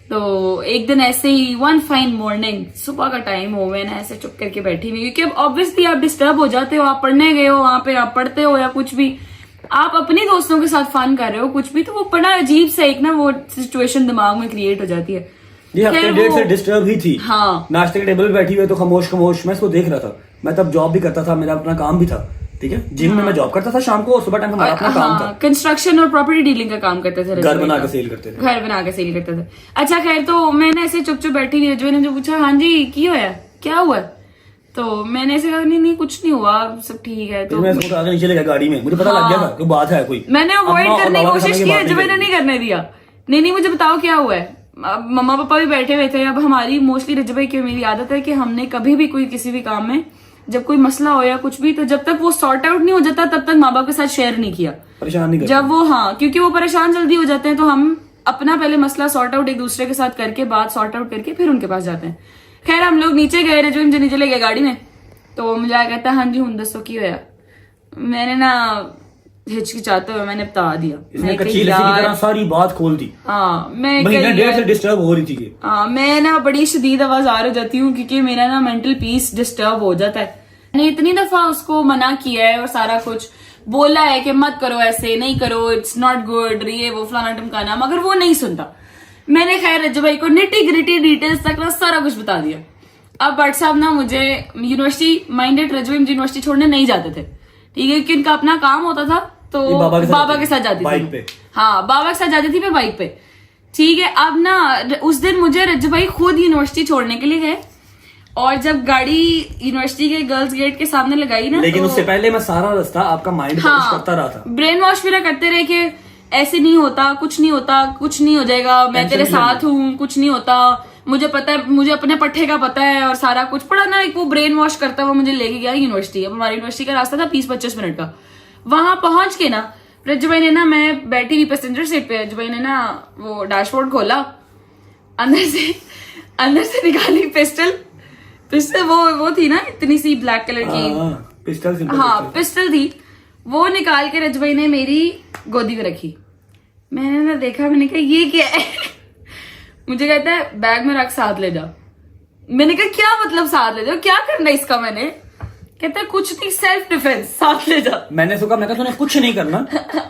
तो एक दिन ऐसे ही वन फाइन मॉर्निंग, सुबह का टाइम हो, मैं ना ऐसे चुप करके बैठी हुई, क्योंकि ऑब्वियसली आप डिस्टर्ब हो जाते हो, आप पढ़ने गए हो, वहां पे आप पढ़ते हो या कुछ भी, आप अपने दोस्तों के साथ फन कर रहे हो कुछ भी, तो वो बड़ा अजीब सा एक ना वो सिचुएशन दिमाग में क्रिएट हो जाती है। ये हफ्ते डेढ़ से डिस्टर्ब ही थी। हाँ, नाश्ते के टेबल पे बैठी हुई तो खामोश मैं इसको देख रहा था। मैं तब जॉब भी करता था, मेरा अपना काम भी था, ठीक है। जिम में मैं जॉब करता था शाम को, और सुबह टाइम हमारा अपना काम था, कंस्ट्रक्शन और प्रॉपर्टी डीलिंग का काम करते थे, घर बना के सेल करते थे। अच्छा, खैर, तो मैंने ऐसे चुप चुप बैठी हुई, रजवे ने जो पूछा, हाँ जी क्या हुआ, तो मैंने ऐसे कहा नहीं कुछ नहीं हुआ, सब ठीक है। तो मैं आगे नीचे ले गया गाड़ी में, मुझे पता लग गया था कि बात है कोई। मैंने अवॉइड करने की कोशिश की, रजवे ने नहीं करने दिया। नहीं, मुझे बताओ क्या हुआ है। अब मम्मा पापा भी बैठे हुए थे। अब हमारी मोस्टली रजवे की मेरी आदत है कि हमने कभी भी कोई किसी भी काम में जब कोई मसला हो या कुछ भी, तो जब तक वो सॉर्ट आउट नहीं हो जाता तब तक माँ बाप के साथ शेयर नहीं किया, परेशान नहीं जब वो, हाँ, क्योंकि वो परेशान जल्दी हो जाते हैं, तो हम अपना पहले मसला सॉर्ट आउट एक दूसरे के साथ करके, बात सॉर्ट आउट करके फिर उनके पास जाते हैं। खैर, हम लोग नीचे गए, रजवे मुझे नीचे ले गया गाड़ी में, तो मुझे आ कहता, हाँ जी हूं दसो की होया। मैंने ना हिचकिचाते हुए मैंने बता दिया, इसने कच्ची लस्सी की तरह सारी बात खोल दी। हाँ, मैं महीना डेढ़ से डिस्टर्ब हो रही थी। हाँ, मैं ना बड़ी शदीद आवाज़ार हो जाती हूँ, क्योंकि मेरा ना मेंटल पीस डिस्टर्ब हो जाता है। मैंने इतनी दफा उसको मना किया है और सारा कुछ बोला है कि मत करो, ऐसे नहीं करो, इट्स नॉट गुड, ये वो फलाना ढमकाना, मगर वो नहीं सुनता। मैंने खैर रज्जू भाई को निटी ग्रिटी डिटेल्स तक ना सारा कुछ बता दिया। अब बट साहब ना मुझे यूनिवर्सिटी माइंडेड, रज्जू यूनिवर्सिटी छोड़ने नहीं जाते थे, ठीक है, क्योंकि इनका अपना काम होता था, तो बाबा के साथ जाती थी। हाँ, बाबा के साथ जाती थी मैं बाइक पे, ठीक है। अब ना उस दिन मुझे रज्जू भाई खुद यूनिवर्सिटी छोड़ने के लिए गए, और जब गाड़ी यूनिवर्सिटी के गर्ल्स गेट के सामने लगाई ना, लेकिन तो उससे पहले मैं सारा रास्ता आपका माइंड करता रहा था, ब्रेन वॉश मेरा करते रहे कि ऐसे नहीं होता, कुछ नहीं होता, कुछ नहीं हो जाएगा, मैं तेरे साथ हूँ, कुछ नहीं होता, मुझे पता है, मुझे अपने पट्टे का पता है, और सारा कुछ पड़ा ना, एक वो ब्रेन वॉश करता हुआ मुझे लेके गया यूनिवर्सिटी। अब हमारी यूनिवर्सिटी का रास्ता था 20-25 मिनट का। वहां पहुंच के ना रज्जू भाई ने ना, मैं बैठी हुई पैसेंजर सीट पे, रज्जू भाई ने ना वो डैशबोर्ड खोला, अंदर से निकाली पिस्टल वो थी ना इतनी सी ब्लैक कलर की पिस्टल, हाँ पिस्टल थी, वो निकाल के रज्जू भाई ने मेरी गोदी में रखी। मैंने ना देखा, मैंने कहा ये क्या है। मुझे कहता है बैग में रख, साथ ले जा। मैंने कहा क्या मतलब साथ ले जाओ, क्या करना है इसका? मैंने कहता है कुछ नहीं, सेल्फ डिफेंस, साथ ले जा। मैंने सोचा, मैं तूने कुछ नहीं करना,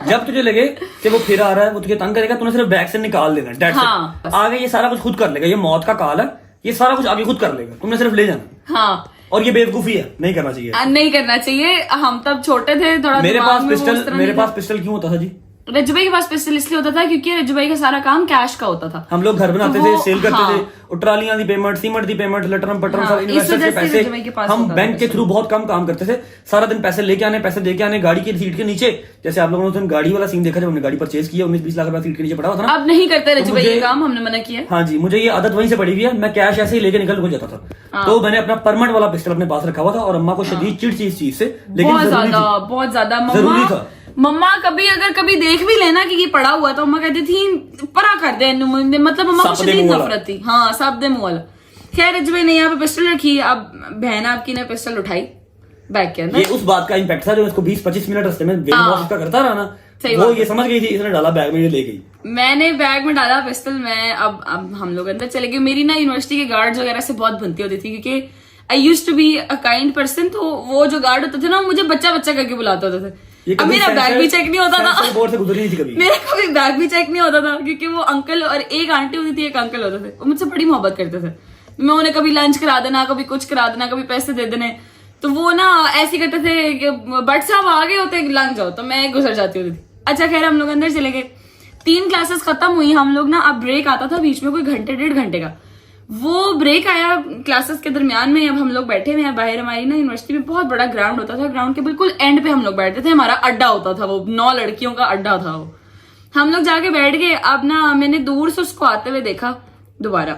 जब तुझे लगे कि वो फिर आ रहा है, वो तुझे तंग करेगा, तूने सिर्फ बैग से निकाल देना, डेट हाँ, आगे ये सारा कुछ खुद कर लेगा, ये मौत का काल है, ये सारा कुछ आगे खुद कर लेगा, तुमने सिर्फ ले जाना। हाँ, और ये बेवकूफी है, नहीं करना चाहिए, नहीं करना चाहिए। हम तब छोटे थे, थोड़ा मेरे दिमाग पास में वो पिस्टल उस तरह मेरे नहीं था। पास पिस्टल क्यों होता था जी? रज्जू भाई के पास पिस्टल इसलिए होता था क्योंकि रज्जू भाई का सारा काम कैश का होता था। हम लोग घर बनाते तो थे, वो- सेल करते हाँ। थे, और ट्रालियां दी पेमेंट, सीमेंट दी पेमेंट, लटरम पटरम, हाँ, सब इस इन्वेस्टर वजह के से पैसे रज्जू भाई के पास हम होता था बैंक के पिस्टल। थ्रू बहुत कम काम करते थे, सारा दिन पैसे लेके आने, पैसे देके आने, गाड़ी की सीट के नीचे, जैसे आप लोगों ने गाड़ी वाला सीन देखा जब हमने गाड़ी परचेज किया, 19-20 लाख रुपया सीट के नीचे पड़ा हुआ था ना। अब नहीं करते रज्जू भाई मुझे- ये काम, हमने मना किया। हाँ जी, मुझे ये आदत वहीं से पड़ी हुई है, मैं कैश ऐसे ही लेके निकल जाता था। तो मैंने अपना परमानेंट वाला पिस्टल अपने पास रखा हुआ था, और अम्मा को शदीद चिढ़ थी इस चीज से, लेकिन बहुत जरूरी ज्यादा, थी। बहुत ज्यादा। जरूरी था। मम्मा कभी अगर कभी देख भी लेना कि ये पड़ा हुआ, तो मम्मा कहती थी परा कर दे, मतलब मम्मा को साप दे शदीद मुंह वाला। नफरत थी। हाँ, साप दे मुंह वाला। खैर रज्जू भाई ने यहाँ पे पिस्टल रखी, अब बहन आपकी ने पिस्टल उठाई बैग के ये अंदर। उस बात का इम्पैक्ट था जो इसको 20-25 मिनट रास्ते में वेट हाँ। लॉस का करता रहा ना, सही वो बात ये समझ गई थी, इसने डाला बैग में, ये ले गई। मैंने बैग में डाला पिस्टल। मैं अब हम लोग अंदर चले गए। मेरी ना यूनिवर्सिटी के गार्ड्स वगैरह से बहुत बनती होती थी, क्योंकि I used to be a kind person. तो वो जो गार्ड होते थे ना, मुझे बच्चा बच्चा करके बुलाते होते थे। ये अब कभी मेरा बैग भी चेक नहीं होता था, सेंसर बोर्ड से गुजरी नहीं थी कभी। मेरा कभी बैग भी चेक नहीं होता था, क्योंकि वो अंकल और एक आंटी होती थी, एक अंकल होते थे, वो मुझसे बड़ी मोहब्बत करते थे। मैं उन्हें कभी लंच करा देना, कभी कुछ करा देना, कभी पैसे दे देने, तो वो ना ऐसे करते थे कि बट साहब आगे होते लंच जाओ, तो मैं गुजर जाती होती थी। अच्छा खैर, हम लोग अंदर चले गए, 3 क्लासेस खत्म हुई। हम लोग ना, अब ब्रेक आता था बीच में, कोई घंटे 1.5 घंटे का वो ब्रेक आया क्लासेस के दरमियान में। अब हम लोग बैठे हुए हैं बाहर, हमारी ना यूनिवर्सिटी में बहुत बड़ा ग्राउंड होता था, ग्राउंड के बिल्कुल एंड पे हम लोग बैठते थे, हमारा अड्डा होता था, वो 9 लड़कियों का अड्डा था वो। हम लोग जाके बैठ गए। अब ना मैंने दूर से उसको आते हुए देखा, दोबारा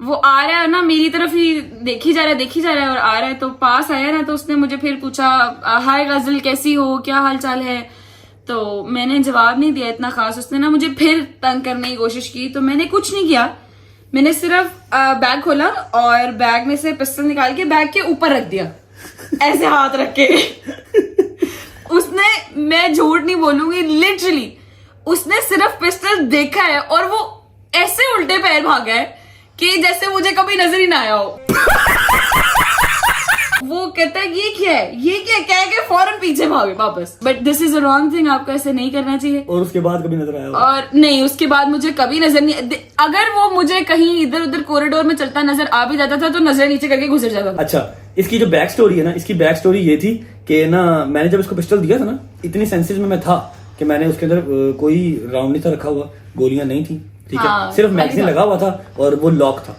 वो आ रहा है ना, मेरी तरफ ही देखी जा रहा है और आ रहा है। तो पास आया ना, तो उसने मुझे फिर पूछा, हाय गजल कैसी हो, क्या हाल चाल है? तो मैंने जवाब नहीं दिया इतना खास। उसने ना मुझे फिर तंग करने की कोशिश की, तो मैंने कुछ नहीं किया, मैंने सिर्फ बैग खोला और बैग में से पिस्टल निकाल के बैग के ऊपर रख दिया, ऐसे हाथ रख के। उसने, मैं झूठ नहीं बोलूंगी, लिटरली उसने सिर्फ पिस्टल देखा है और वो ऐसे उल्टे पैर भागा है कि जैसे मुझे कभी नजर ही ना आया हो। वो कहता है ये क्या है, ये क्या कह के फौरन पीछे भागे वापस। But this is a wrong thing, आपको ऐसे नहीं करना चाहिए। और उसके बाद कभी नजर आया होगा? और नहीं, उसके बाद मुझे कभी नजर नहीं, अगर वो मुझे कहीं इधर उधर कॉरिडोर में चलता नजर आ भी जाता था, तो नजर नीचे करके गुजर जाता था। अच्छा, इसकी जो बैक स्टोरी है ना, इसकी बैक स्टोरी ये थी कि ना, मैंने जब इसको पिस्टल दिया था ना, इतनी सेंसेस में मैं था कि मैंने उसके अंदर कोई राउंड नहीं था रखा हुआ, गोलियां नहीं थी, ठीक है, हाँ, सिर्फ मैगजीन लगा हुआ था और वो लॉक था,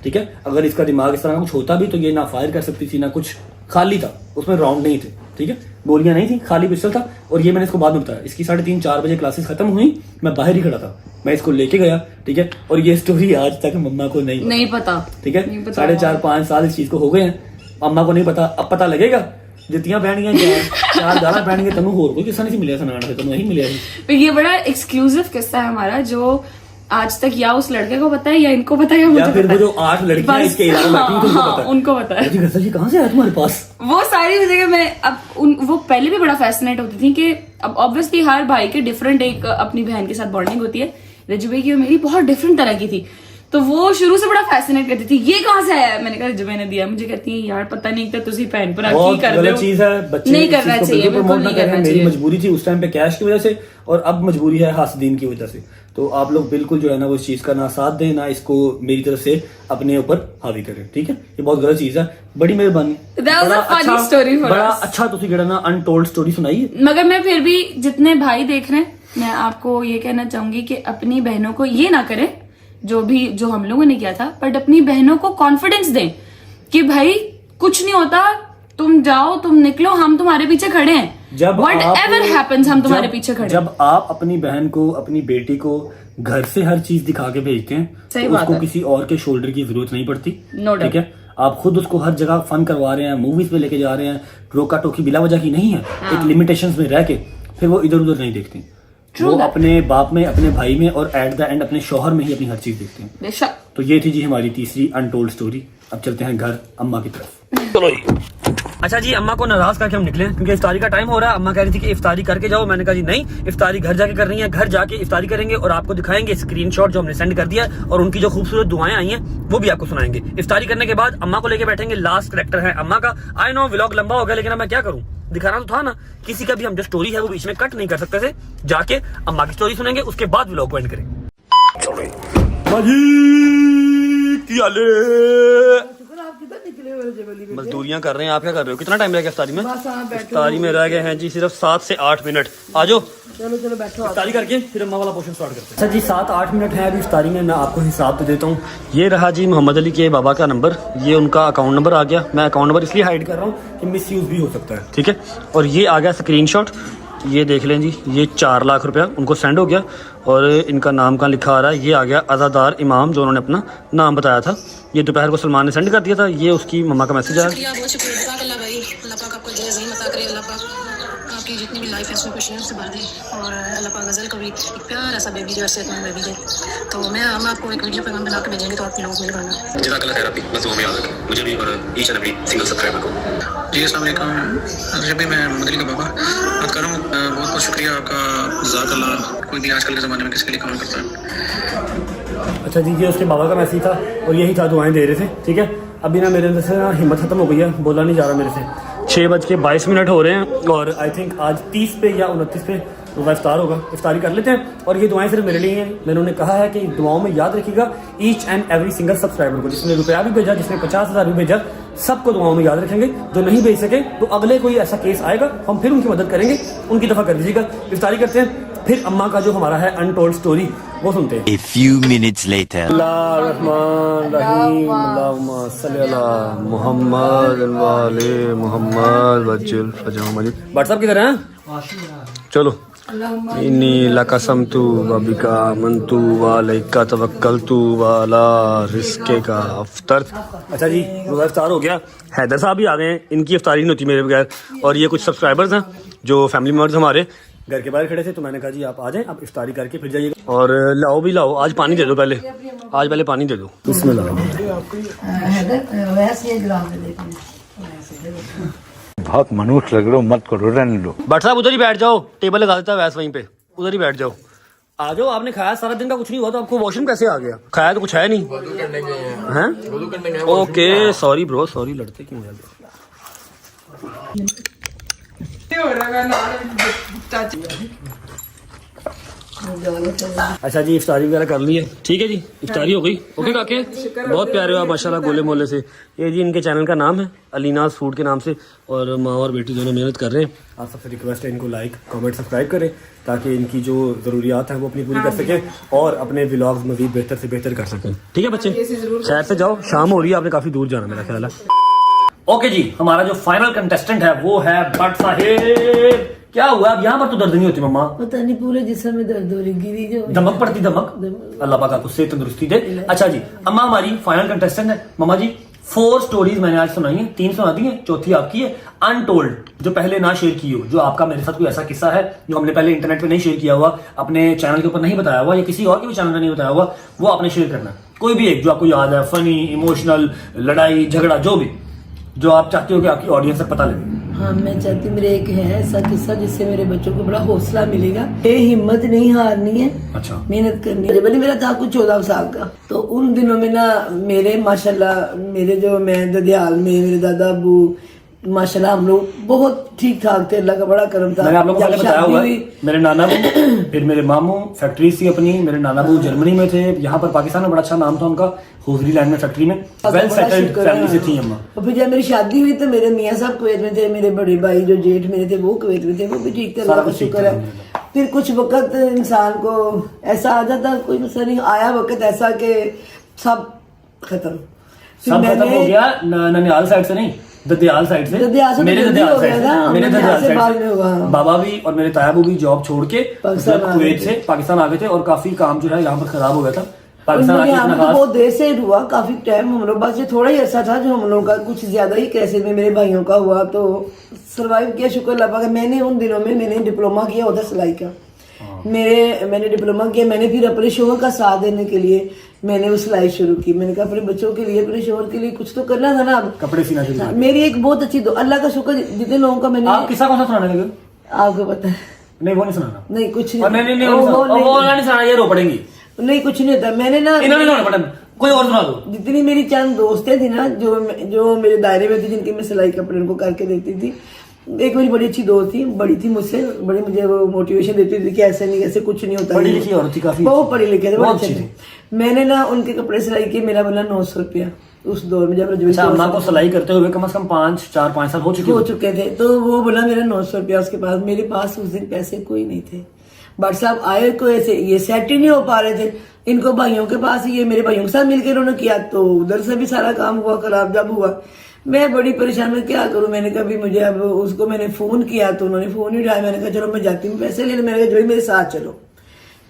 ठीक है। अगर इसका दिमाग इस तरह का कुछ होता भी तो ये ना फायर कर सकती थी, ना कुछ, खाली था, उसमें राउंड नहीं थे, ठीक है, गोलियां नहीं थी, खाली पिस्टल था। और ये मैंने इसको बाद में बताया, इसकी 3:30-4 बजे क्लासेस खत्म हुई, मैं बाहर ही खड़ा था, मैं इसको लेके गया, ठीक है। और ये स्टोरी आज तक मम्मा को नहीं पता, ठीक है। 4.5-5 साल इस चीज को हो गए हैं, अम्मा को नहीं पता। अब पता लगेगा, जुतियां पहनियां, 4 गाला पहनेंगे, तनु होर कोई किस्सा नहीं मिला सुनाना से, तनु यही मिला है। ये बड़ा एक्सक्लूसिव किस्सा है हमारा, जो आज तक या उस लड़के को पता है या इनको पता है या मुझे फिर पता वो है। जो 8 लड़कियां बस, इसके अलावा बैठी हैं, उनको पता है। उनको पता है। जी गजल जी कहाँ से आया तुम्हारे पास? वो सारी जगह मैं अब वो पहले भी बड़ा फैसिनेट होती थी कि अब ऑब्वियसली हर भाई के डिफरेंट एक अपनी बहन के साथ बॉन्डिंग होती है। रज्जू भाई की और मेरी बहुत डिफरेंट तरह की थी, तो वो शुरू से बड़ा फैसिनेट करती थी, ये कहाँ से आया? मैंने कहा रज्जू भाई ने दिया। मुझे कहती है यार पता नहीं, तो तुझी बहन पर बहुत कर गलत चीज है, बच्चे नहीं इस करना चीज को चाहिए, बिल्कुल बिल्कुल प्रमोट ना नहीं करें। करना मेरी चाहिए। मजबूरी थी उस टाइम पे कैश की वजह से, और अब मजबूरी है हासदीन की वजह से। तो आप लोग बिल्कुल जो है ना वो इस चीज का ना साथ दें, ना इसको मेरी तरफ से अपने ऊपर हावी करें, ठीक है। ये बहुत गलत चीज है, बड़ी मेहरबानी। That was a funny story for बड़ा us. अच्छा तुसी ना अनटोल्ड स्टोरी सुनाई है। मगर मैं फिर भी जितने भाई देख रहे हैं, मैं आपको ये कहना चाहूंगी कि अपनी बहनों को ये ना करें जो हम लोगों ने किया था, बट अपनी बहनों को कॉन्फिडेंस दें कि भाई कुछ नहीं होता, तुम जाओ, तुम निकलो, हम तुम्हारे पीछे खड़े हैं, Whatever happens, हम तुम्हारे पीछे खड़े हैं। जब आप अपनी बहन को, अपनी बेटी को घर से हर चीज दिखा के भेजते हैं, सही तो बात उसको है। किसी और के शोल्डर की जरूरत नहीं पड़ती, No doubt. ठीक है। आप खुद उसको हर जगह फन करवा रहे हैं, मूवीज पे लेके जा रहे हैं, रोका टोकी बिला वजह की नहीं है, एक लिमिटेशंस में रह के, फिर वो इधर उधर नहीं देखती, वो अपने बाप में, अपने भाई में, और एट द एंड अपने शौहर में ही अपनी हर चीज देखते हैं। बेशक। तो ये थी जी हमारी तीसरी अनटोल्ड स्टोरी। अब चलते हैं घर अम्मा की तरफ। चलो जी। अच्छा जी, अम्मा को नाराज करके हम निकले क्योंकि इफ्तारी का टाइम हो रहा है। अम्मा कह रही थी कि इफ्तारी करके जाओ, मैंने कहा जी नहीं, इफ्तारी घर जाके करनी है, घर जाके इफ्तारी करेंगे और आपको दिखाएंगे स्क्रीनशॉट जो हमने सेंड कर दिया है और उनकी जो खूबसूरत दुआएं आई हैं वो भी आपको सुनाएंगे। इफ्तारी करने के बाद अम्मा को लेके बैठेंगे, लास्ट कैरेक्टर है अम्मा का। आई नो व्लॉग लंबा हो गया लेकिन अब मैं क्या करूं, दिखाना तो था ना, किसी का भी हम जो स्टोरी है वो बीच में कट नहीं कर सकते थे। जाके अम्मा की स्टोरी सुनेंगे, उसके बाद व्लॉग को एंड करेंगे। मजदूरियां कर रहे हैं, आप क्या कर रहे हो? कितना टाइम रह गया इफ्तारी में? इफ्तारी में रह गए हैं जी सिर्फ 7 से 8 मिनट। आ जाओ, चलो बैठो। इफ्तारी करके फिर अम्मा वाला पोर्शन स्टार्ट करते हैं। अच्छा जी 7-8 मिनट है अभी इफ्तारी में, मैं आपको हिसाब तो देता हूँ। ये रहा जी मोहम्मद अली के बाबा का नंबर, ये उनका अकाउंट नंबर आ गया। मैं अकाउंट नंबर इसलिए हाइड कर रहा हूँ कि मिस यूज भी हो सकता है। ठीक है, और ये आ गया स्क्रीनशॉट, ये देख लें जी, ये 4 लाख रुपया उनको सेंड हो गया और इनका नाम कहाँ लिखा आ रहा है, ये आ गया आज़ादार इमाम, जो उन्होंने अपना नाम बताया था। ये दोपहर को सलमान ने सेंड कर दिया था, ये उसकी मम्मा का मैसेज आया। बहुत शुक्रिया अल्लाह भाई, अल्लाह पाक आपको जय ज़हीन अता करे, अल्लाह पाक आपकी जितनी भी लाइफ है उसमें खुशियों से भर दे और अल्लाह पाक गज़ल को भी एक प्यारा सा बेबी जो सेहतमंद बेबी दे। तो हम आपको एक वीडियो पैगाम बना के भेजेंगे तो आप लोग मिल पाना। जज़ाकल्लाह खैर आपकी, बस दुआ में याद रखें मुझे भी और each and every single subscriber को। जी अस्सलाम वालेकुम। जब भी मैं मोहम्मद अली का बाबा बात कर रहा हूँ, बहुत बहुत शुक्रिया आपका, जज़ाकल्लाह। कोई भी आजकल के ज़माने में किसके लिए काम करता है। अच्छा जी, ये उसके बाबा का मैसेज था और यही था, दुआएं दे रहे थे। ठीक है, अभी ना मेरे अंदर से ना हिम्मत खत्म हो गई है, बोला नहीं जा रहा मेरे से। 6:22 हो रहे हैं और आई थिंक आज 30 पे या 29 पे तो इफ्तार होगा। इफ्तारी कर लेते हैं और ये दुआएं सिर्फ मेरे लिए हैं। मैंने उन्हें कहा है कि दुआओं में याद रखिएगा each and every single subscriber को, जिसने रुपया भी भेजा, जिसने 50,000 भी भेजा, सबको दुआओं में याद रखेंगे। जो नहीं भेज सके तो अगले कोई ऐसा केस आएगा, हम फिर उनकी मदद करेंगे, उनकी दफ़ा कर दीजिएगा। इफ्तारी करते हैं, फिर अम्मा का जो हमारा है अनटोल्ड स्टोरी वो सुनते हैं। A few minutes later. WhatsApp किधर है? चलो, इन्नी लकसम तू बबिका मंतु वालैका तवक्कलतु वाला रिस्के का अफ्तर। अच्छा जी, रोज़ा इफ्तार हो गया। हैदर साहब भी आ गए हैं, इनकी इफ्तारी नहीं होती मेरे बगैर। और ये कुछ सब्सक्राइबर्स हैं जो फैमिली मेम्बर्स हमारे घर के बाहर खड़े थे, तो मैंने कहा जी आप आ जाएं, आप इफ्तारी करके फिर जाइएगा। और लाओ भी लाओ, आज पानी दे दो पहले, आज पहले पानी दे दो। बिस्मिल्लाह। बहुत मनुष्य लग रहे हो, मत करो, रहने दो। भट्ट साहब उधर ही बैठ जाओ, टेबल लगा देता है वैसे वहीं पे, उधर ही बैठ जाओ। आ जाओ, आपने खाया सारा दिन का कुछ नहीं हुआ तो आपको वॉशरूम कैसे आ गया? खाया तो कुछ है नहीं हैं? ओके सॉरी ब्रो, सॉरी, लड़ते क्यों हैं? अच्छा जी, इफ्तारी वगैरह कर ली है, ठीक है जी, इफ्तारी हो गई। ओके काके, बहुत प्यारे हो आप माशाल्लाह, गोले मोले से। ये जी इनके चैनल का नाम है अलीनाज फूड के नाम से, और माँ और बेटी दोनों मेहनत कर रहे हैं। आप सबसे रिक्वेस्ट है इनको लाइक कमेंट सब्सक्राइब करें ताकि इनकी जो ज़रूरियात हैं वो अपनी पूरी कर सकें और अपने व्लॉग्स मज़ीद बेहतर से बेहतर कर सकें। ठीक है बच्चे, शहर से जाओ, शाम हो रही है, आपने काफ़ी दूर जाना मेरा ख्याल है। ओके जी, हमारा जो फाइनल कंटेस्टेंट है वो है भट्ट साहेब। क्या हुआ? अब यहाँ पर तो दर्द नहीं होती मम्मा? पता नहीं, पूरे जिस्म में दर्द हो रही, गिरी जो दमक पड़ती, दमक। अल्लाह पाक आपको सेहत तंदुरुस्ती दे। अच्छा जी, अम्मा हमारी फाइनल कंटेस्टेंट है। मम्मा जी 4 स्टोरीज मैंने आज सुनाई है, 3 सुना दी है, चौथी आपकी है अनटोल्ड, जो पहले ना शेयर की हो, जो आपका मेरे साथ कोई ऐसा किस्सा है जो हमने पहले इंटरनेट पे नहीं शेयर किया हुआ, अपने चैनल के ऊपर नहीं बताया हुआ या किसी और के भी चैनल पे नहीं बताया हुआ, वो आपने शेयर करना। कोई भी एक जो आपको याद है, फनी, इमोशनल, लड़ाई झगड़ा, जो भी जो आप चाहते हो कि आपकी ऑडियंस तक पता लगे। हाँ, मैं चाहती हूँ मेरे एक है ऐसा किस्सा जिससे मेरे बच्चों को बड़ा हौसला मिलेगा। ये हिम्मत नहीं हारनी है, अच्छा, मेहनत करनी है। जब मेरा था कुछ 14 साल का, तो उन दिनों में ना मेरे माशाल्लाह, मेरे जो मैं ददियाल में मेरे दादा अबू माशाल्लाह हम लोग बहुत ठीक ठाक थे, अल्लाह का बड़ा करम था। मैंने आप लोगों को पहले बताया हुआ है, मेरे नाना बू, फिर मेरे मामू, फैक्ट्री थी अपनी। मेरे नाना बू जर्मनी में थे, यहाँ पर पाकिस्तान में बड़ा अच्छा नाम था उनका, होजरी लैंड में फैक्ट्री में, वेल सेटल्ड फैमिली से थी अम्मा। और फिर जब मेरी शादी हुई तो मेरे मियाँ साहब कुवैत में थे, मेरे बड़े भाई जो जेठ मेरे थे वो कुवैत में थे, वो भी ठीक थे, अल्लाह का शुक्र है। फिर कुछ वक्त इंसान को ऐसा आ जाता, कोई मसला नहीं, आया वक्त ऐसा कि सब खत्म। सब खत्म हो गया, ननिहाल साइड से नहीं, ददियाल साइड से, मेरे ददियाल साइड से, मेरे ददियाल साइड से बाबा भी और मेरे तायाबू भी जॉब छोड़ के कुवैत से पाकिस्तान आ गए थे और काफी काम जो है यहाँ पर खराब हो गया था। पाकिस्तान आके बहुत देर से हुआ, काफी टाइम हम लोग, बस ये थोड़ा ही अर्सा था जो हम लोग का, कुछ ज्यादा ही कैसे में मेरे भाइयों का हुआ, तो सरवाइव किया, शुक्र अल्लाह का। मैंने उन दिनों में मैंने डिप्लोमा किया उधर सिलाई का, मैंने डिप्लोमा किया, मैंने फिर अपने शोहर का साथ देने के लिए मैंने वो सिलाई शुरू की। मैंने कहा अपने बच्चों के लिए, अपने शोहर के लिए कुछ तो करना था ना। अब कपड़े सीना शुरू हाँ, मेरी एक बहुत अच्छी अल्लाह का शुक्र, जितने लोगों का मैंने, आप किस्सा कौन सा सुनाने लगे? आपको पता है? नहीं वो नहीं सुनाना। नहीं कुछ और नहीं, नहीं वो नहीं सुनाना, ये रो पड़ेंगी। नहीं कुछ नहीं होता। मैंने ना इन्होंने नहीं रोना पड़ा, कोई और सुना दो। जितनी मेरी चंद दोस्तें थी ना जो मेरे दायरे में थी, जिनके मैं सिलाई कपड़े उनको करके देती थी, एक मेरी बड़ी अच्छी दोस्त थी, बड़ी थी मुझसे, बड़ी मुझे वो मोटिवेशन देती थी कि ऐसे नहीं, ऐसे कुछ नहीं होता। पढ़ी लिखी औरत थी काफी, बहुत पढ़ी लिखी थी, बहुत बहुत अच्छी अच्छी थी। मैंने ना उनके कपड़े सिलाई किए, मेरा बना 900 रुपया उस दौर में, जब अच्छा, अम्मा को सिलाई करते हुए कम से कम 4-5 साल हो चुके थे। तो वो बोला मेरा 900 रुपया उसके पास। मेरे पास उस दिन पैसे कोई नहीं थे। बट साहब आए को ऐसे, ये सेट ही नहीं हो पा रहे थे। इनको भाइयों के पास ही, ये मेरे भाइयों के साथ मिलकर उन्होंने किया, तो उधर से भी सारा काम हुआ खराब। जब हुआ मैं बड़ी परेशान, मैं क्या करूं। मैंने कहा भी मुझे, अब उसको मैंने फोन किया तो उन्होंने फोन ही उठाया। मैंने कहा चलो मैं जाती हूँ पैसे लेने। मैंने कहा जो मेरे साथ चलो।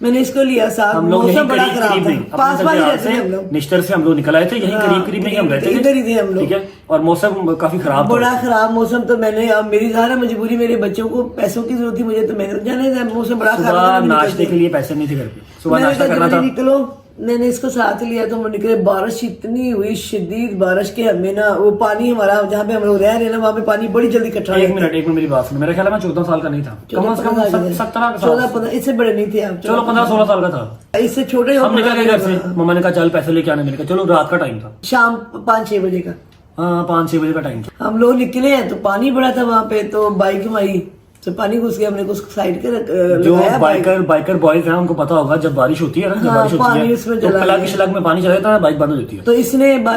मैंने इसको लिया साथ। हम लोग मौसम बड़ा खराब था, पास पास ही रहते थे हम लोग। निश्तर से हम लोग निकल आए थे, यहीं करीब में ही हम रहते थे, इधर ही थे हम लोग। ठीक है, और मौसम काफी खराब था, बड़ा खराब मौसम। तो मैंने, अब मेरी सारा मजबूरी, मेरे बच्चों को पैसों की जरूरत थी मुझे, तो मैंने जाने था, मौसम बड़ा खराब था। सुबह नाश्ते के लिए पैसे नहीं थे घर पे, सुबह मैंने नाश्ता कहा करना था। निकलो, मैंने इसको साथ लिया तो हम निकले। बारिश इतनी हुई, शदीद बारिश के, हमें ना वो पानी हमारा जहाँ पे हम लोग रह रहे हैं ना, वहाँ पे पानी बड़ी जल्दी इकट्ठा हो एक जाता है। मिनट मेरी बात सुनो। मेरा ख्याल है मैं 14 साल का नहीं था, कम से कम 17 14-15, इससे बड़े नहीं थे आप। चलो 15-16 साल का था। इससे छोटे हो। हम निकल गए घर से, मम्मा ने कहा चल पैसे लेके आने। मैंने कहा चलो, रात का टाइम था, शाम 5-6 बजे का। हाँ 5-6 बजे का टाइम था। हम लोग निकले हैं तो पानी बड़ा था वहाँ पे, तो बाइक हमारी तो पानी घुस गया। हमने उसको साइड के जो लगाया। बाइकर बॉयज हैं उनको पता होगा, जब बारिश होती है ना, जब हाँ, बारिश होती पानी है उसमें तो जला कला दिया। की शलाक में पानी चला जाता है, बाइक बंद हो जाती है। तो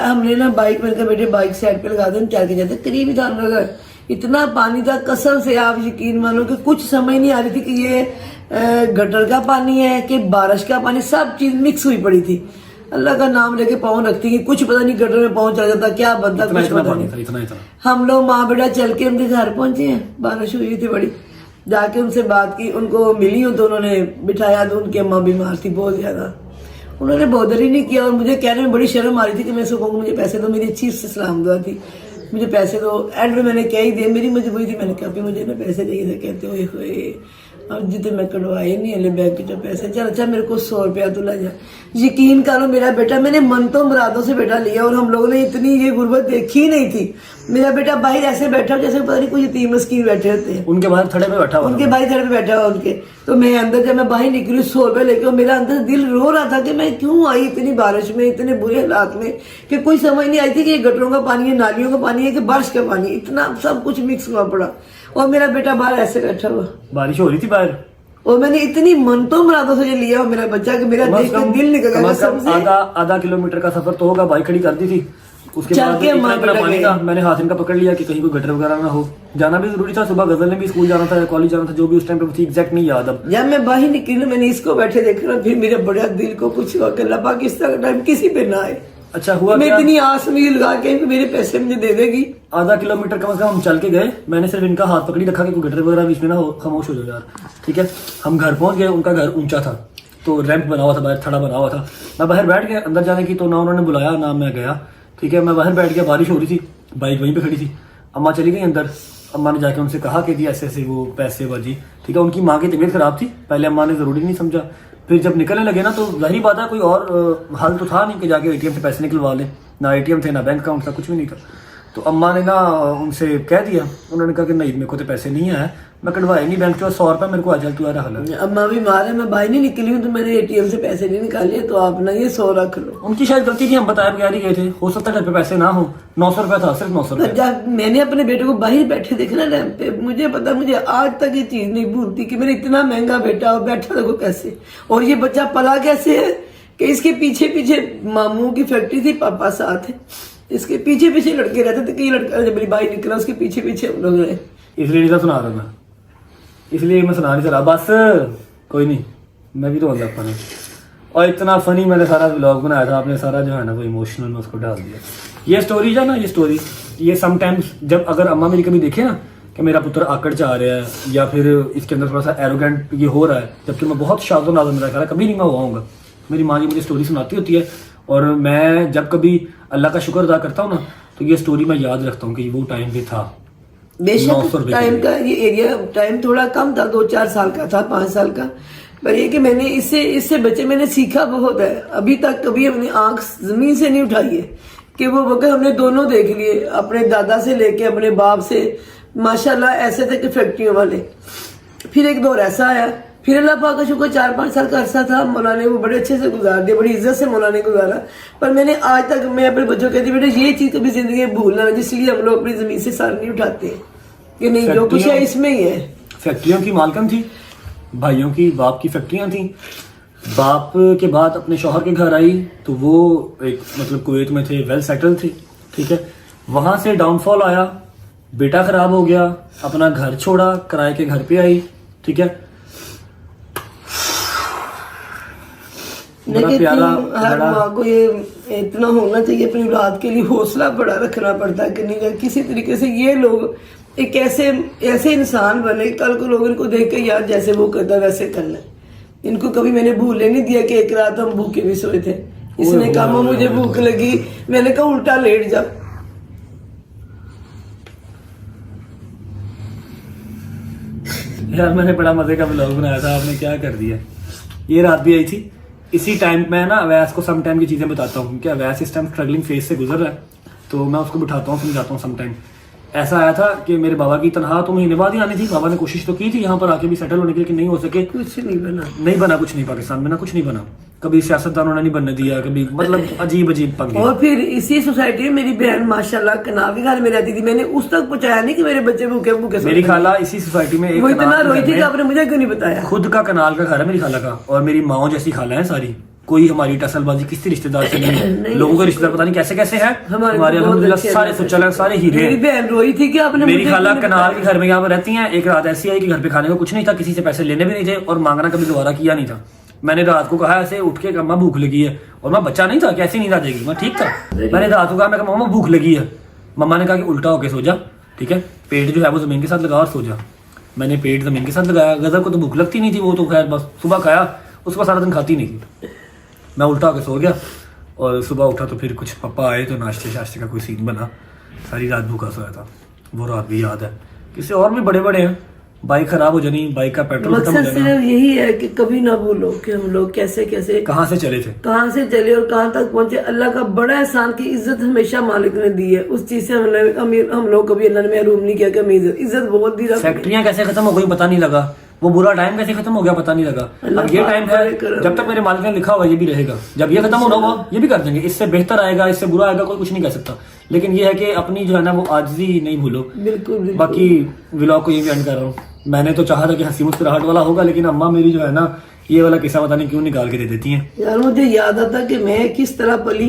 हमने ना बाइक, मैंने कहा बेटे बाइक साइड पे लगा दो, हम चल के जाते। करीब ही था हम लोग, इतना पानी था कसम से, आप यकीन मानो कि कुछ समझ नहीं आ रही थी कि ये गटर का पानी है कि बारिश का पानी, सब चीज मिक्स हुई पड़ी थी। अल्लाह का नाम लेके पाँव रखती कि कुछ पता नहीं गटर में पाँव चला जाता, क्या बनता कुछ पता नहीं। इतना हम लोग माँ बेटा चल के उनके घर पहुंचे हैं, बारिश हुई थी बड़ी। जाके उनसे बात की, उनको मिली हूँ तो उन्होंने बिठाया, तो उनकी अम्मा बीमार थी बहुत ज्यादा। उन्होंने बॉदर ही नहीं किया, और मुझे कहने में बड़ी शर्म आ रही थी कि मैं उसको कहूँ मुझे पैसे दो। मेरी अच्छी से सलाम दुआ थी, मुझे पैसे दो। एंड में मैंने क्या ही दिया, मेरी मजबूरी थी। मैंने कहा मुझे ना पैसे चाहिए थे। कहते हुए अब जितने मैं कटवाए नहीं हले बैंक के जो पैसे, चल अच्छा मेरे को 100 रुपया तो ला जा। यकीन करो मेरा बेटा, मैंने मन तो मुरादों से बेटा लिया, और हम लोगों ने इतनी ये गुर्बत देखी ही नहीं थी। मेरा बेटा बाहर ऐसे बैठा जैसे पता नहीं कोई यतीम मिस्कीन बैठे होते हैं। उनके बाहर थड़े पे बैठा हुआ, उनके भाई थड़े पे बैठा हुआ उनके। तो मैं अंदर, जब मैं बाहर निकली 100 रुपये लेके, और मेरा अंदर दिल रो रहा था कि मैं क्यों आई इतनी बारिश में, इतने बुरे हालात में, कि कोई समझ नहीं आई थी कि ये गटरों का पानी है, नालियों का पानी है कि बारिश का पानी, इतना सब कुछ मिक्स हुआ पड़ा। और मेरा बेटा बाहर ऐसे बैठा हुआ, बारिश हो रही थी बाहर, और मैंने इतनी मन तो मुरादों से लिया और मेरा बच्चा कि मेरा देख के दिल निकल गया सबसे। आधा किलोमीटर का सफर तो होगा, बाइक खड़ी कर दी थी। उसके चल बाद के इतना बेटा पानी गए। था, मैंने हाथ इनका पकड़ लिया कि कहीं कोई गटर वगैरह ना हो। जाना भी जरूरी था, सुबह गजल ने भी स्कूल जाना था, कॉलेज जाना था, जो भी उस टाइम पे थी एग्जैक्ट नहीं याद अब। जब मैं बाहर निकली, मैंने इसको बैठे देखा, फिर मेरे बड़ा दिल को कुछ हुआ कि अल्लाह पाक इस तरह टाइम किसी पे ना आए। अच्छा हुआ मैं क्या? इतनी आस में लगा के कि मेरे पैसे मुझे दे देगी। आधा किलोमीटर कम से कम हम चल के गए। मैंने सिर्फ इनका हाथ पकड़ी रखा कि कोई गटर वगैरह बीच में ना हो, खामोश हो जाओ यार, ठीक है। हम घर पहुंच गए, उनका घर ऊंचा था, तो रैंप बना हुआ था, बाहर थड़ा बना हुआ था। मैं बाहर बैठ गया, अंदर जाने की तो ना उन्होंने बुलाया ना मैं गया, ठीक है। मैं बाहर बैठ गया, बारिश हो रही थी, बाइक वहीं पे खड़ी थी। अम्मा चली गई अंदर, अम्मा ने जाके उनसे कहा कि जी ऐसे ऐसे वो पैसे बाजी, ठीक है। उनकी माँ की तबीयत खराब थी, पहले अम्मा ने जरूरी नहीं समझा, फिर जब निकलने लगे ना तो जाहिर बात है कोई और हल तो था नहीं कि जाके एटीएम से पैसे निकलवा लें। ना एटीएम थे, ना बैंक अकाउंट था, कुछ भी नहीं था। तो अम्मा ने ना उनसे कह दिया, उन्होंने कहा कि नहीं मेरे को तो पैसे नहीं है, मैं कटवाए नहीं बैंक से, 100 रुपये मेरे को आ जाए, तू यार हाल। अम्मा भी मार है, मैं बाहर नहीं निकली हूँ तो मैंने एटीएम से पैसे नहीं निकाले, तो आप ना ये 100 रख लो। उनकी शायद गलती थी, हम बताए बगैर ही गए थे, हो सकता है घर पे पैसे ना हो। 900 रुपया था, सिर्फ 900 रुपया। जब मैंने अपने बेटे को बाहर बैठे देखना रैंप पे, मुझे पता, मुझे आज तक ये चीज नहीं भूलती कि मेरा इतना महंगा बेटा और बैठा देखो कैसे, और ये बच्चा पला कैसे है कि इसके पीछे पीछे मामू की फैक्ट्री थी, पापा साथ है, इसके पीछे पीछे लड़के रहते थे। कई लड़का जब मेरी बाइक निकला उसके पीछे पीछे हम लोग रहे। इसलिए नहीं था सुना रहा मैं, इसलिए मैं सुना नहीं चला, बस कोई नहीं, मैं भी तो बंदा फनी। और इतना फनी मैंने सारा व्लॉग बनाया था, आपने सारा जो है ना वो इमोशनल में उसको डाल दिया। ये स्टोरी है ना, ये स्टोरी, ये समटाइम्स जब अगर अम्मा मेरी कभी देखे ना कि मेरा पुत्र आकड़ चाह रहा है या फिर इसके अंदर थोड़ा सा एरोगेंट ये हो रहा है, जबकि मैं बहुत शादो नाजो, मेरा ख्याल है कभी नहीं मैं हुआ, मेरी माँ जी मुझे स्टोरी सुनाती होती है, और मैं जब कभी अल्लाह का शुक्र अदा करता हूँ ना तो ये स्टोरी मैं याद रखता हूँ कि वो टाइम भी था। बेशक टाइम का ये एरिया टाइम थोड़ा कम था, 2-4 साल का था, 5 साल का, पर ये कि मैंने इससे बच्चे मैंने सीखा बहुत है। अभी तक कभी अपनी आंख जमीन से नहीं उठाई है कि वो वक्त हमने दोनों देख लिए, अपने दादा से लेके अपने बाप से, माशाल्लाह ऐसे थे कि फैक्ट्रियों वाले। फिर एक दौर ऐसा आया, फिर अल्लाह पाक का शुक्र 4-5 साल का अरसा था, मौला ने वो बड़े अच्छे से गुजार दिया, बड़ी इज्जत से मौला ने गुजारा। पर मैंने आज तक मैं अपने बच्चों को कहती बेटा ये चीज कभी जिंदगी में भूलना, जिसलिए हम लोग अपनी जमीन से सर नहीं उठाते कि नहीं जो कुछ है इसमें ही है। फैक्ट्रियों की मालकन थी, भाइयों की बाप की फैक्ट्रियां थी। बाप के बाद अपने शौहर के घर आई तो वो एक मतलब कुवैत में थे, वेल सेटल थे, ठीक है। वहां से डाउनफॉल आया, बेटा खराब हो गया, अपना घर छोड़ा, किराए के घर पे आई, ठीक है। बड़ा प्यारा, हर माँ को ये इतना होना चाहिए अपनी औलाद के लिए, हौसला बड़ा रखना पड़ता है कि नहीं किसी तरीके से ये लोग एक ऐसे इंसान बने, कल को लोग इनको देख के यार जैसे वो करता वैसे करना। इनको कभी मैंने भूलने नहीं दिया कि एक रात हम भूखे भी सोए थे, इसने कहा मुझे भूख लगी, मैंने कहा उल्टा लेट जा। यार मैंने बड़ा मजे का व्लॉग बनाया था, आपने क्या कर दिया। ये रात भी आई थी इसी टाइम पे ना, अवैस को सम टाइम की चीजें बताता हूँ क्योंकि अवैस इस टाइम स्ट्रगलिंग फेज से गुजर रहा है, तो मैं उसको बिठाता हूँ, समझाता हूँ। सम टाइम ऐसा आया था कि मेरे बाबा की तनख्वाह तो महीने बाद ही आनी थी। बाबा ने कोशिश तो की थी यहाँ पर आके भी सेटल होने के लिए, नहीं हो सके, कुछ नहीं बना कुछ नहीं, पाकिस्तान में ना कुछ नहीं बना, कभी सियासतदानों ने नहीं बनने दिया, कभी मतलब अजीब पंगे। और फिर इसी सोसाइटी में मेरी बहन माशाल्लाह कनावी घर में रहती थी, मैंने उस तक पहुंचाया नहीं कि मेरे बच्चे भूखे भूखे। मेरी खाला इसी सोसाइटी में वो इतना रोई थी कि आपने मुझे क्यों नहीं बताया। खुद का कनाल का घर है मेरी खाला का, और मेरी माओ जैसी खाला है सारी, कोई हमारी टसलबाजी किसी रिश्तेदार से नहीं। लोगों के रिश्तेदार पता नहीं कैसे कैसे हैं, हमारे अल्हम्दुलिल्लाह सारे सुचल हैं, सारे हीरे। मेरी बहन रोई थी कि आपने मेरी खाला कनाल के घर में यहाँ पर रहती हैं। एक रात ऐसी आई कि घर पे खाने को कुछ नहीं था, किसी से पैसे लेने भी नहीं थे और मांगना कभी दोबारा किया नहीं था। मैंने रात को कहा ऐसे उठ के अम्मा भूख लगी है, और मैं बच्चा नहीं था कैसी नींद आ जाएगी, मैं ठीक था। मैंने रात को कहा, मैं मम्मा भूख लगी है। मम्मा ने कहा कि उल्टा होके सो जा, ठीक है, पेट जो है वो जमीन के साथ लगा और सो जा। मैंने पेट जमीन के साथ लगाया। गदर को तो भूख लगती नहीं थी, वो तो खैर बस सुबह खाया, उसको सारा दिन खाती नहीं थी। मैं उल्टा होके सो गया और सुबह उठा तो फिर कुछ पापा आए तो नाश्ते शाश्ते का कोई सीन बना। सारी रात भूखा सोया था, वो रात भी याद है। किसी और भी बड़े बड़े हैं, बाइक खराब हो जानी, बाइक का पेट्रोल खत्म हो मकसद सिर्फ यही है कि कभी ना भूलो कि हम लोग कैसे कैसे कहाँ से चले थे, कहाँ से चले और कहाँ तक पहुंचे। अल्लाह का बड़ा एहसान की इज्जत हमेशा मालिक ने दी है, उस चीज से हम लोग कभी अल्लाह ने महरूम नहीं किया कि हमें इज्जत बहुत दी। फैक्ट्रियां कैसे खत्म हो गई पता नहीं लगा, वो बुरा टाइम कैसे खत्म हो गया पता नहीं लगा। अब ये टाइम है, जब तक मेरे मालिक ने लिखा हुआ ये भी रहेगा, जब ये खत्म होना हुआ ये भी कर देंगे। इससे बेहतर आएगा, इससे बुरा आएगा, कोई कुछ नहीं कह सकता। लेकिन ये है कि अपनी जो है ना वो आजिज़ी नहीं भूलो। बिल्कुल। बाकी व्लॉग को ये भी एंड कर रहा हूँ। मैंने तो चाहा था कि हंसी मुस्कुराहट वाला होगा, लेकिन अम्मा मेरी जो है ना ये वाला किस्सा पता नहीं क्यों निकाल के दे देती हैं। यार मुझे याद आता कि मैं किस तरह पली,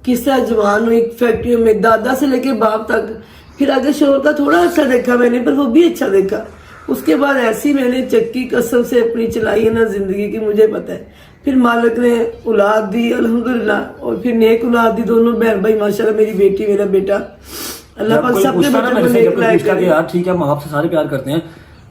किस तरह जवान हुई फैक्ट्रियों में, दादा से लेके बाप तक। फिर आगे शोर का थोड़ा अच्छा देखा मैंने, पर वो भी अच्छा देखा। उसके बाद ऐसी मैंने चक्की कसम से अपनी चलाई है ना जिंदगी की, मुझे पता है। फिर मालिक ने औलाद दी अल्हम्दुलिल्लाह, और फिर नेक औलाद दी, दोनों बहन भाई माशाल्लाह, मेरी बेटी मेरा बेटा। अल्लाह पाक सबके बच्चों को नेक लायक करे। यार ठीक है, माँ बाप से सारे प्यार करते हैं,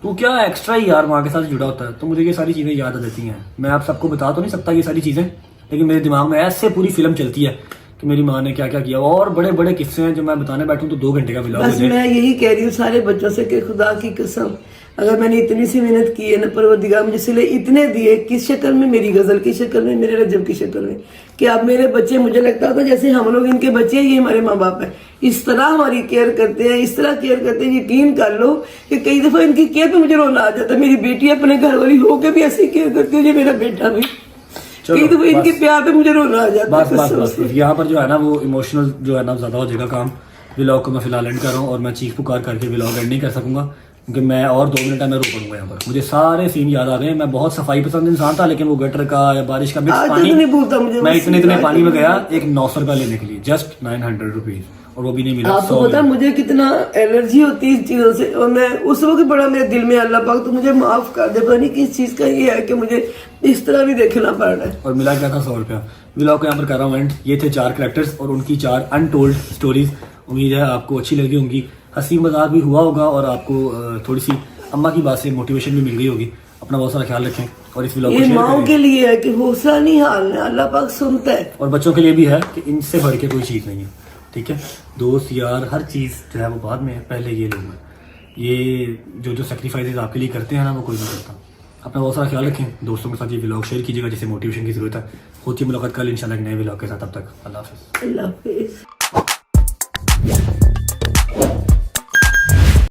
तू क्या एक्स्ट्रा ही यार माँ के साथ जुड़ा होता है, तो मुझे ये सारी चीजें याद आ जाती हैं। मैं आप सबको बता तो नहीं सकता ये सारी चीजें, लेकिन मेरे दिमाग में ऐसे पूरी फिल्म चलती है कि मेरी माँ ने क्या क्या किया। और बड़े बड़े किस्से हैं जो मैं बताने बैठूं तो 2 घंटे का व्लॉग हो बस जाए। मैं यही कह रही हूँ सारे बच्चों से कि खुदा की कसम, अगर मैंने इतनी सी मेहनत की है ना, परवरदिगार मुझे सिले इतने दिए, किस शक्ल में, मेरी गजल की शक्ल में, मेरे रजब की शक्ल में, कि अब मेरे बच्चे, मुझे लगता था जैसे हम लोग इनके बच्चे हैं, ये हमारे माँ बाप है। इस तरह हमारी केयर करते हैं, इस तरह केयर करते हैं, यकीन कर लो कि कई दफा इनकी केयर पे मुझे रोना आ जाता है। मेरी बेटी अपने घर वाली होकर भी ऐसी केयर करती है, ये मेरा बेटा भी। कई दफा इनके प्यार पे मुझे रोना आ जाता है। बस यहाँ पर जो है ना वो इमोशनल जो है ना ज्यादा हो जाएगा काम। व्लॉग को मैं फिलहाल एंड कर रहा हूँ, और मैं चीख पुकार करके व्लॉग एंड नहीं कर सकूंगा क्योंकि मैं और 2 मिनट में रो पड़ूंगा यहाँ पर। मुझे सारे सीन याद आ गए। मैं बहुत सफाई पसंद इंसान था, लेकिन वो गटर का या बारिश का मिक्स पानी नहीं भूलता मुझे। मैं इतने पानी में गया एक 900 रुपया लेने के लिए, जस्ट 900 रुपीज, और वो भी नहीं मिला। आपको पता मुझे कितना एलर्जी होती है इस चीजों से, और मैं उस वक्त बड़ा मेरे दिल में, अल्लाह पाक तो मुझे माफ कर दे, पता नहीं किस चीज का ये है कि मुझे इस तरह भी देखना पड़ रहा है। और मिला क्या था 100 रुपया। व्लॉग को यहाँ पर कर रहा हूँ एंड। ये थे 4 कैरेक्टर्स और उनकी 4 अनटोल्ड स्टोरीज। उम्मीद है आपको अच्छी लगी होंगी, हंसी मजाक भी हुआ होगा, और आपको थोड़ी सी अम्मा की बात से मोटिवेशन भी मिल गई होगी। अपना बहुत सारा ख्याल रखें और इस व्लॉग को ये शेयर माओ करें। के लिए है कि हौसला नहीं हारना, अल्लाह पाक सुनता है। और बच्चों के लिए भी है कि इनसे बढ़ के कोई चीज़ नहीं है, ठीक है। दोस्त यार हर चीज़ जो है वो बाद में है, पहले ये लोग हैं। ये जो सेक्रीफाइसेस आपके लिए करते हैं ना, वो कोई नहीं करता। अपना बहुत सारा ख्याल रखें, दोस्तों के साथ ये व्लॉग शेयर कीजिएगा जिसे मोटिवेशन की जरूरत है। होती है मुलाकात कल इंशाल्लाह एक नए व्लॉग के साथ, तब तक अल्लाह हाफिज़। अल्लाह हाफिज़।